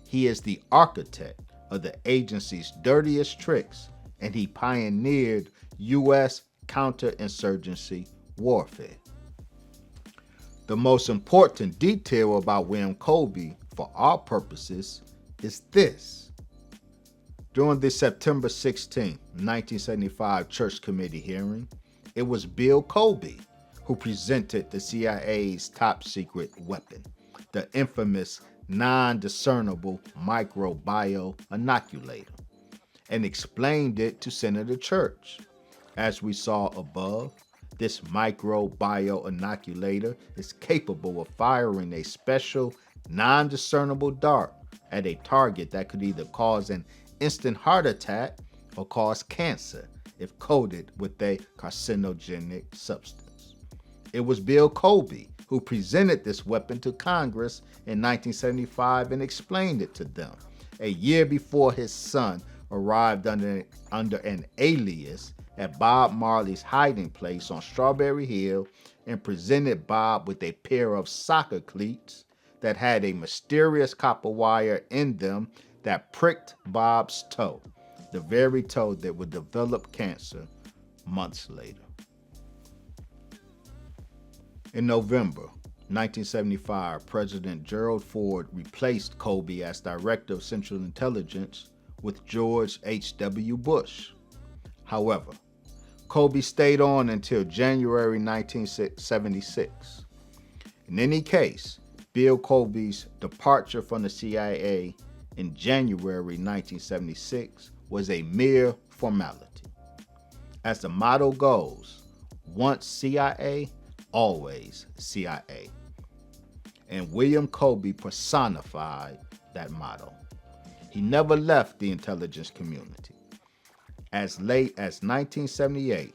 He is the architect of the agency's dirtiest tricks, and he pioneered U.S. counterinsurgency warfare. The most important detail about William Colby, for our purposes, is this. During the September 16, 1975 Church Committee hearing, it was Bill Colby who presented the CIA's top secret weapon, the infamous non-discernible microbio inoculator, and explained it to Senator Church. As we saw above, this microbio inoculator is capable of firing a special non-discernible dart at a target that could either cause an instant heart attack or cause cancer if coated with a carcinogenic substance. It was Bill Colby who presented this weapon to Congress in 1975 and explained it to them, a year before his son arrived under an alias at Bob Marley's hiding place on Strawberry Hill and presented Bob with a pair of soccer cleats that had a mysterious copper wire in them that pricked Bob's toe, the very toe that would develop cancer months later. In November 1975, President Gerald Ford replaced Colby as Director of Central Intelligence with George H.W. Bush. However, Colby stayed on until January 1976. In any case, Bill Colby's departure from the CIA in January 1976 was a mere formality. As the motto goes, once CIA, always CIA. And William Colby personified that motto. He never left the intelligence community. As late as 1978,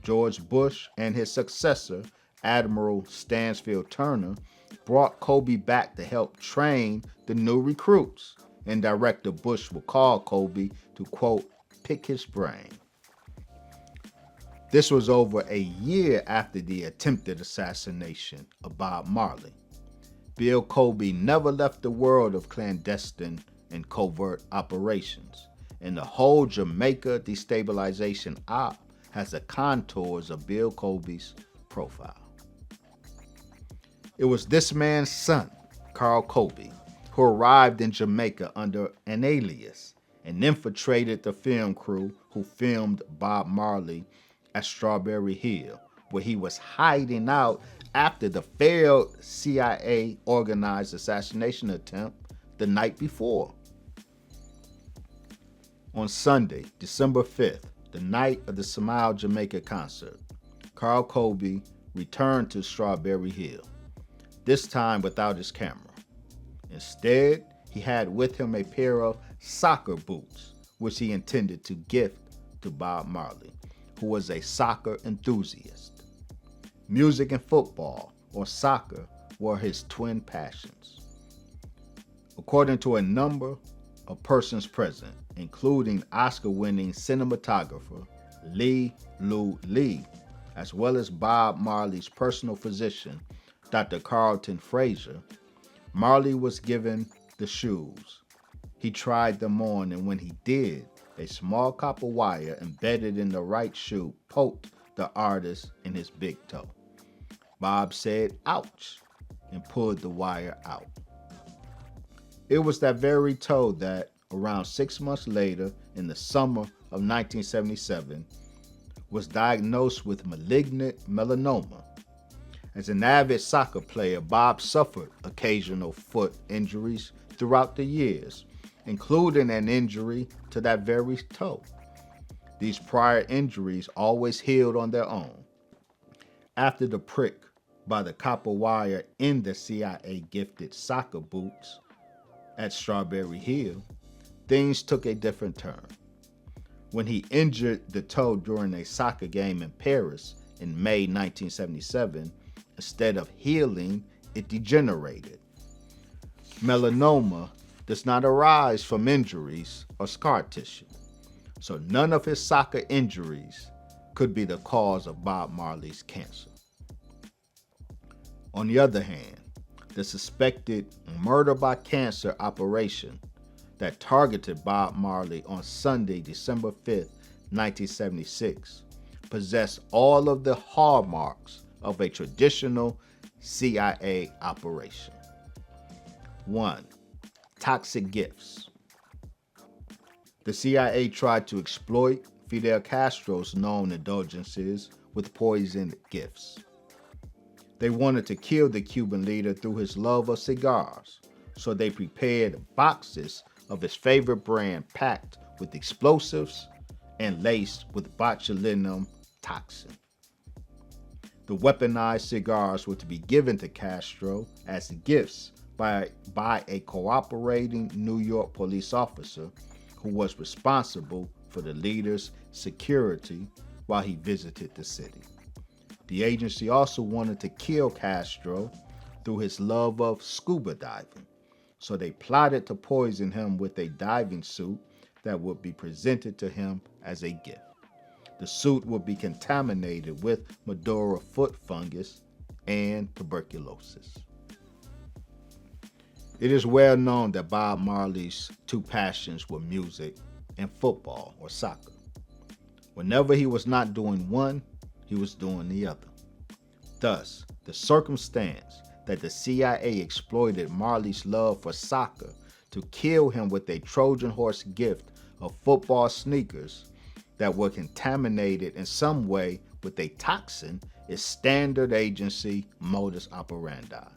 George Bush and his successor, Admiral Stansfield Turner, brought Colby back to help train the new recruits, and Director Bush would call Colby to, quote, pick his brain. This was over a year after the attempted assassination of Bob Marley. Bill Colby never left the world of clandestine and covert operations, and the whole Jamaica destabilization op has the contours of Bill Colby's profile. It was this man's son, Carl Colby, who arrived in Jamaica under an alias and infiltrated the film crew who filmed Bob Marley at Strawberry Hill, where he was hiding out after the failed CIA organized assassination attempt the night before. On Sunday, December 5th, the night of the Smile Jamaica concert, Carl Colby returned to Strawberry Hill, this time without his camera. Instead, he had with him a pair of soccer boots, which he intended to gift to Bob Marley, who was a soccer enthusiast. Music and football, or soccer, were his twin passions. According to a number of persons present, including Oscar-winning cinematographer Lee Lu Lee, as well as Bob Marley's personal physician, Dr. Carlton Frazier, Marley was given the shoes. He tried them on, and when he did, a small copper wire embedded in the right shoe poked the artist in his big toe. Bob said, "Ouch," and pulled the wire out. It was that very toe that, around 6 months later, in the summer of 1977, was diagnosed with malignant melanoma. As an avid soccer player, Bob suffered occasional foot injuries throughout the years, including an injury to that very toe. These prior injuries always healed on their own. After the prick by the copper wire in the CIA-gifted soccer boots at Strawberry Hill, things took a different turn. When he injured the toe during a soccer game in Paris in May 1977, instead of healing, it degenerated. Melanoma does not arise from injuries or scar tissue, so none of his soccer injuries could be the cause of Bob Marley's cancer. On the other hand, the suspected murder by cancer operation that targeted Bob Marley on Sunday, December 5th, 1976, possessed all of the hallmarks of a traditional CIA operation. 1. Toxic gifts. The CIA tried to exploit Fidel Castro's known indulgences with poisoned gifts. They wanted to kill the Cuban leader through his love of cigars, so they prepared boxes of his favorite brand packed with explosives and laced with botulinum toxin. The weaponized cigars were to be given to Castro as gifts by a cooperating New York police officer who was responsible for the leader's security while he visited the city. The agency also wanted to kill Castro through his love of scuba diving, so they plotted to poison him with a diving suit that would be presented to him as a gift. The suit would be contaminated with Maduro foot fungus and tuberculosis. It is well known that Bob Marley's two passions were music and football or soccer. Whenever he was not doing one, he was doing the other. Thus, the circumstance that the CIA exploited Marley's love for soccer to kill him with a Trojan horse gift of football sneakers that were contaminated in some way with a toxin is standard agency modus operandi.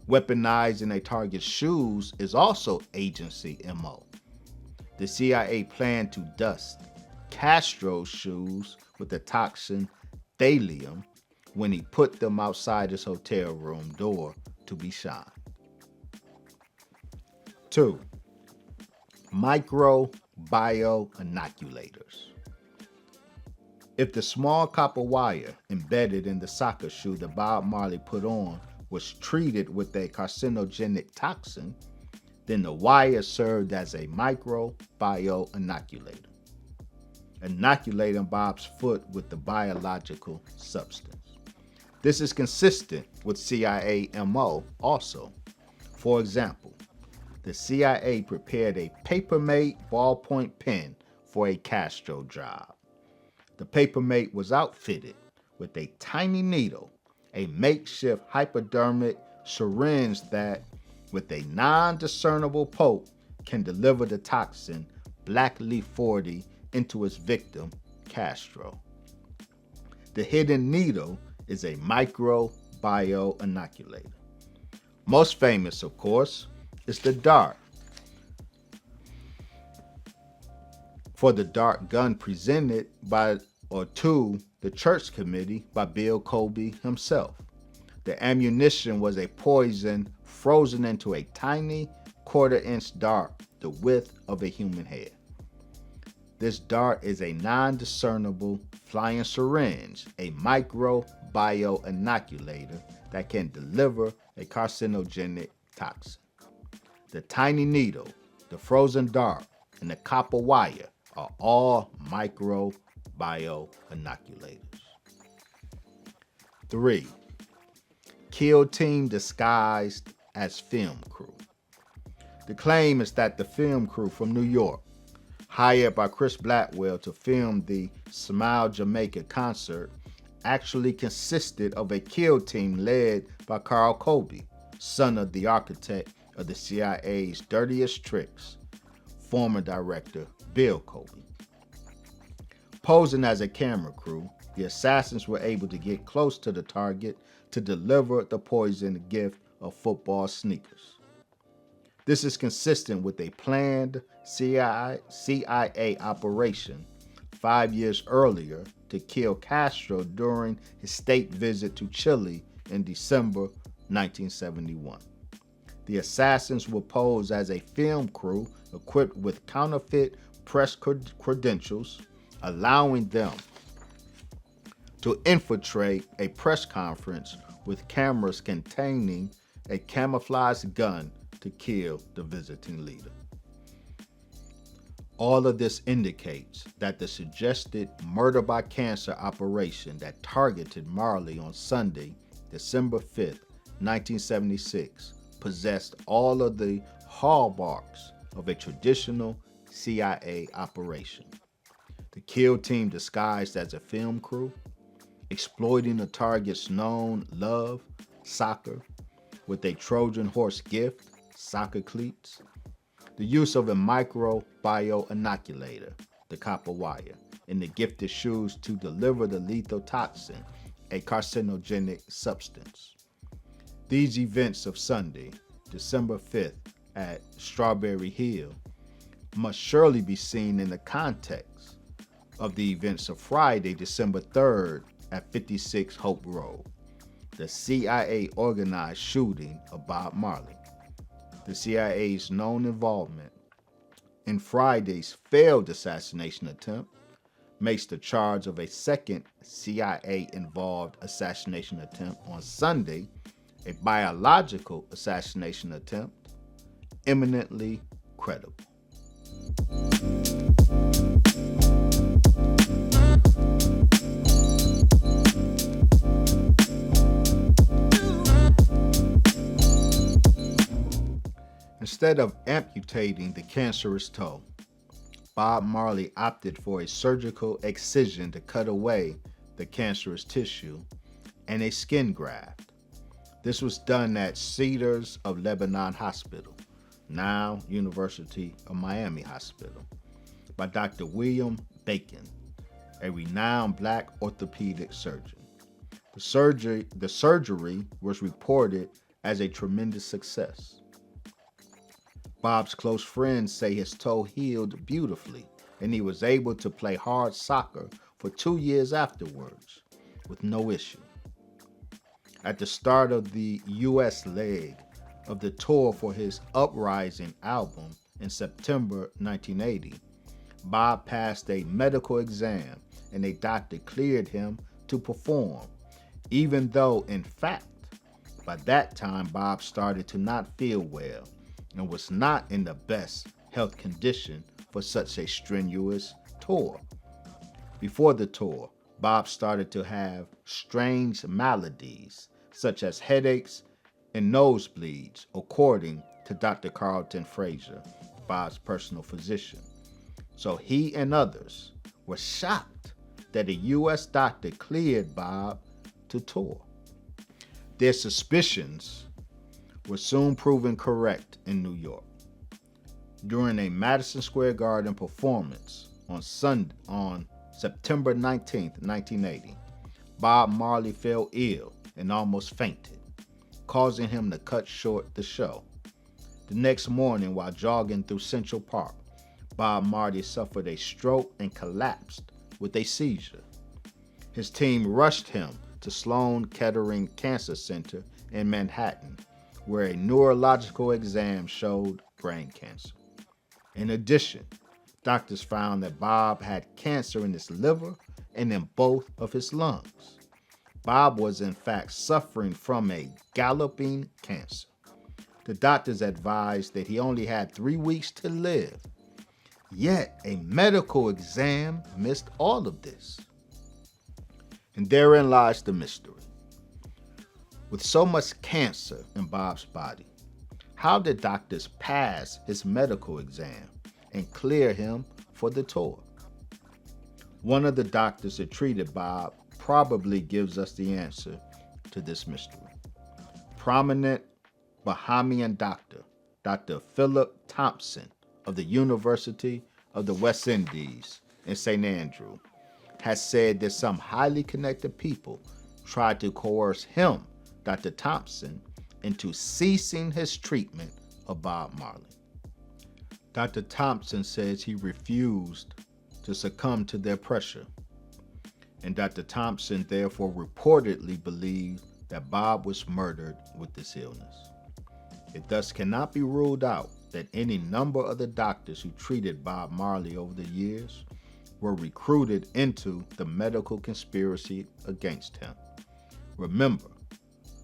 Weaponizing a target's shoes is also agency MO. The CIA planned to dust Castro's shoes with the toxin thallium when he put them outside his hotel room door to be shined. 2. Microbio-inoculators. If the small copper wire embedded in the soccer shoe that Bob Marley put on was treated with a carcinogenic toxin, then the wire served as a microbio-inoculator, inoculating Bob's foot with the biological substance. This is consistent with CIA MO also. For example, the CIA prepared a paper-made ballpoint pen for a Castro job. The papermate was outfitted with a tiny needle, a makeshift hypodermic syringe that, with a non-discernible poke, can deliver the toxin Black Leaf 40 into its victim, Castro. The hidden needle is a microbio-inoculator. Most famous, of course, is the dart. For the dart gun presented by or to the church committee by Bill Cosby himself. The ammunition was a poison frozen into a tiny quarter-inch dart the width of a human head. This dart is a non-discernible flying syringe, a microbio-inoculator that can deliver a carcinogenic toxin. The tiny needle, the frozen dart, and the copper wire are all microbio-inoculators. 3. Kill team disguised as film crew. The claim is that the film crew from New York, hired by Chris Blackwell to film the Smile Jamaica concert, actually consisted of a kill team led by Carl Colby, son of the architect of the CIA's dirtiest tricks, former director Bill Colby. Posing as a camera crew, the assassins were able to get close to the target to deliver the poisoned gift of football sneakers. This is consistent with a planned CIA operation 5 years earlier to kill Castro during his state visit to Chile in December 1971. The assassins will pose as a film crew equipped with counterfeit press credentials, allowing them to infiltrate a press conference with cameras containing a camouflaged gun to kill the visiting leader. All of this indicates that the suggested murder by cancer operation that targeted Marley on Sunday, December 5th, 1976, possessed all of the hallmarks of a traditional CIA operation. The kill team disguised as a film crew, exploiting the target's known love soccer with a Trojan horse gift, soccer cleats, the use of a microbial inoculator, the copper wire, and the gifted shoes to deliver the lethal toxin, a carcinogenic substance. These events of Sunday, December 5th at Strawberry Hill, must surely be seen in the context of the events of Friday, December 3rd at 56 Hope Road, the CIA organized shooting of Bob Marley. The CIA's known involvement in Friday's failed assassination attempt makes the charge of a second CIA-involved assassination attempt on Sunday, a biological assassination attempt, eminently credible. Instead of amputating the cancerous toe, Bob Marley opted for a surgical excision to cut away the cancerous tissue and a skin graft. This was done at Cedars of Lebanon Hospital, now University of Miami Hospital, by Dr. William Bacon, a renowned black orthopedic surgeon. The surgery was reported as a tremendous success. Bob's close friends say his toe healed beautifully, and he was able to play hard soccer for 2 years afterwards with no issue. At the start of the U.S. leg of the tour for his Uprising album in September 1980, Bob passed a medical exam and a doctor cleared him to perform, even though, in fact, by that time Bob started to not feel well and was not in the best health condition for such a strenuous tour. Before the tour, Bob started to have strange maladies, such as headaches and nosebleeds, according to Dr. Carlton Fraser, Bob's personal physician. So he and others were shocked that a U.S. doctor cleared Bob to tour. Their suspicions were soon proven correct in New York. During a Madison Square Garden performance on September 19, 1980, Bob Marley fell ill and almost fainted, causing him to cut short the show. The next morning, while jogging through Central Park, Bob Marley suffered a stroke and collapsed with a seizure. His team rushed him to Sloan Kettering Cancer Center in Manhattan, where a neurological exam showed brain cancer. In addition, doctors found that Bob had cancer in his liver and in both of his lungs. Bob was in fact suffering from a galloping cancer. The doctors advised that he only had 3 weeks to live. Yet a medical exam missed all of this. And therein lies the mystery. With so much cancer in Bob's body, how did doctors pass his medical exam and clear him for the tour? One of the doctors that treated Bob probably gives us the answer to this mystery. Prominent Bahamian doctor, Dr. Philip Thompson of the University of the West Indies in St. Andrew, has said that some highly connected people tried to coerce him, Dr. Thompson, into ceasing his treatment of Bob Marley. Dr. Thompson says he refused to succumb to their pressure, and Dr. Thompson therefore reportedly believed that Bob was murdered with this illness. It thus cannot be ruled out that any number of the doctors who treated Bob Marley over the years were recruited into the medical conspiracy against him. Remember,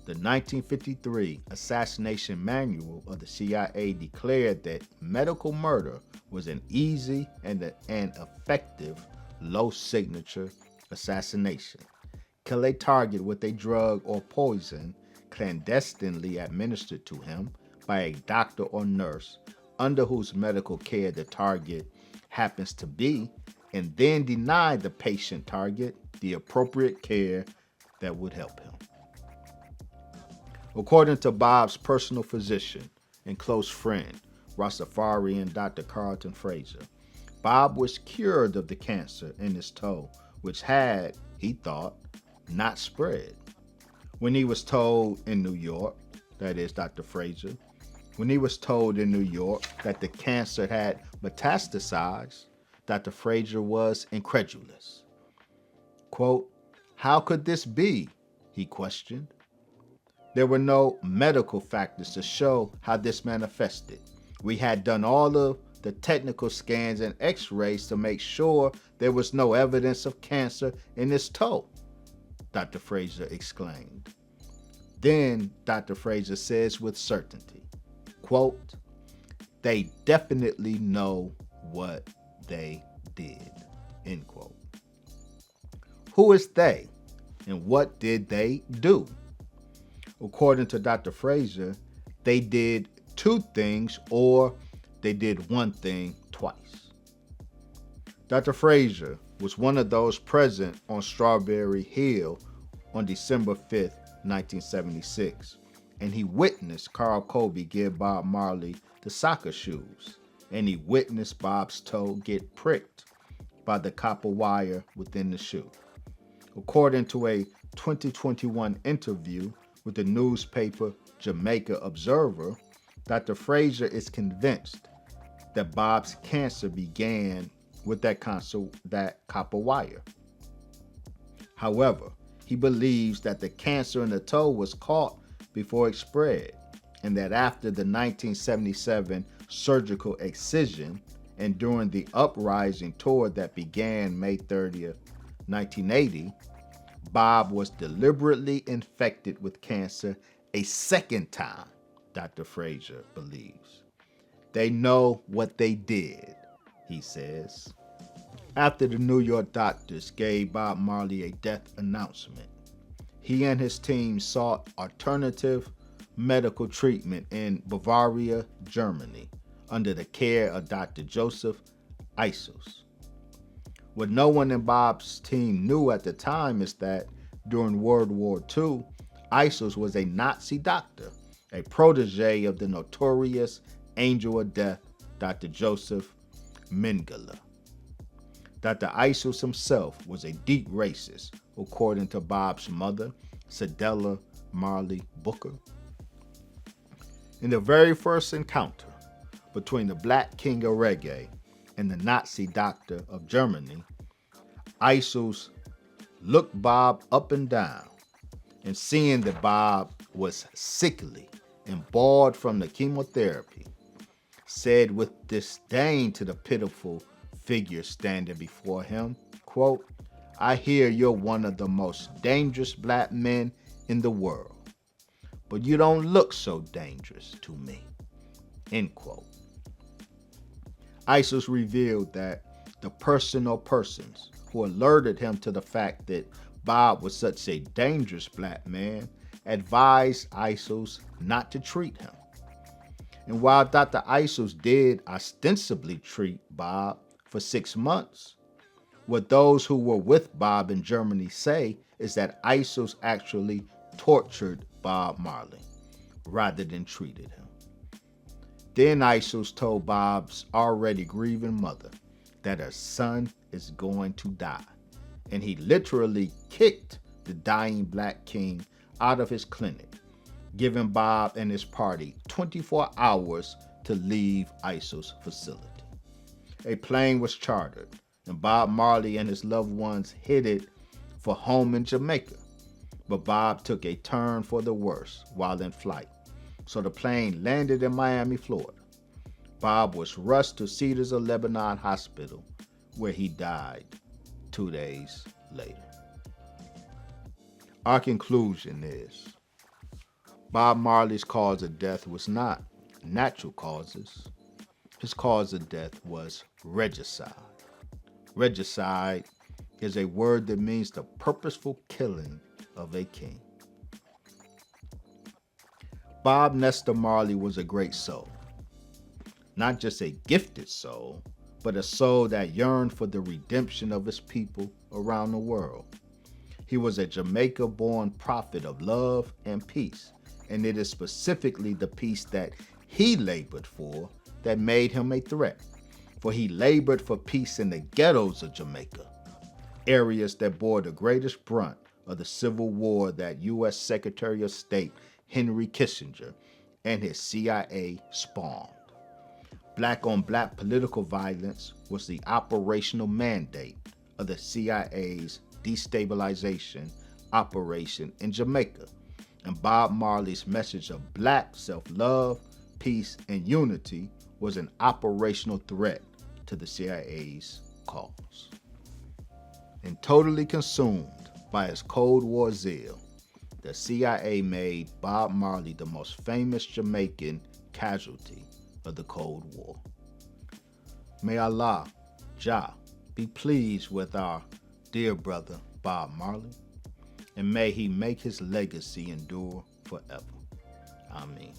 the 1953 assassination manual of the CIA declared that medical murder was an easy and an effective low-signature assassination. Kill a target with a drug or poison clandestinely administered to him by a doctor or nurse under whose medical care the target happens to be, and then deny the patient target the appropriate care that would help him. According to Bob's personal physician and close friend, Rastafarian Dr. Carlton Fraser, Bob was cured of the cancer in his toe, which had, he thought, not spread. When he was told in New York, that is Dr. Fraser, when he was told in New York that the cancer had metastasized, Dr. Fraser was incredulous. Quote, "How could this be?" he questioned. There were no medical factors to show how this manifested. We had done all of the technical scans and x-rays to make sure there was no evidence of cancer in his toe, Dr. Fraser exclaimed. Then Dr. Fraser says with certainty, quote, "They definitely know what they did," end quote. Who is they and what did they do? According to Dr. Fraser, they did two things or they did one thing twice. Dr. Fraser was one of those present on Strawberry Hill on December 5th, 1976, and he witnessed Carl Colby give Bob Marley the soccer shoes, and he witnessed Bob's toe get pricked by the copper wire within the shoe. According to a 2021 interview with the newspaper Jamaica Observer, Dr. Fraser is convinced that Bob's cancer began with that copper wire. However, he believes that the cancer in the toe was caught before it spread, and that after the 1977 surgical excision and during the uprising tour that began May 30th, 1980, Bob was deliberately infected with cancer a second time, Dr. Fraser believes. They know what they did, he says. After the New York doctors gave Bob Marley a death announcement, he and his team sought alternative medical treatment in Bavaria, Germany, under the care of Dr. Joseph Isos. What no one in Bob's team knew at the time is that during World War II, Isos was a Nazi doctor, a protege of the notorious Angel of Death, Dr. Joseph Mengele. Dr. Isos himself was a deep racist, according to Bob's mother, Cedella Marley Booker. In the very first encounter between the Black King of Reggae and the Nazi doctor of Germany, Isos looked Bob up and down, and seeing that Bob was sickly and bald from the chemotherapy, said with disdain to the pitiful figure standing before him, quote, "I hear you're one of the most dangerous black men in the world, but you don't look so dangerous to me," end quote. Isos revealed that the person or persons who alerted him to the fact that Bob was such a dangerous black man advised Isos not to treat him. And while Dr. Isos did ostensibly treat Bob for 6 months, what those who were with Bob in Germany say is that Isos actually tortured Bob Marley rather than treated him. Then Isos told Bob's already grieving mother that her son is going to die, and he literally kicked the dying Black King out of his clinic, giving Bob and his party 24 hours to leave Isos' facility. A plane was chartered, and Bob Marley and his loved ones headed for home in Jamaica. But Bob took a turn for the worse while in flight, so the plane landed in Miami, Florida. Bob was rushed to Cedars of Lebanon Hospital, where he died 2 days later. Our conclusion is Bob Marley's cause of death was not natural causes. His cause of death was regicide. Regicide is a word that means the purposeful killing of a king. Bob Nestor Marley was a great soul. Not just a gifted soul, but a soul that yearned for the redemption of his people around the world. He was a Jamaica-born prophet of love and peace, and it is specifically the peace that he labored for that made him a threat. For he labored for peace in the ghettos of Jamaica, areas that bore the greatest brunt of the civil war that U.S. Secretary of State Henry Kissinger and his CIA spawned. Black on black political violence was the operational mandate of the CIA's destabilization operation in Jamaica, and Bob Marley's message of black self-love, peace, and unity was an operational threat to the CIA's cause. And totally consumed by its Cold War zeal, the CIA made Bob Marley the most famous Jamaican casualty of the Cold War. May Allah, Jah, be pleased with our dear brother Bob Marley, and may he make his legacy endure forever. Amen.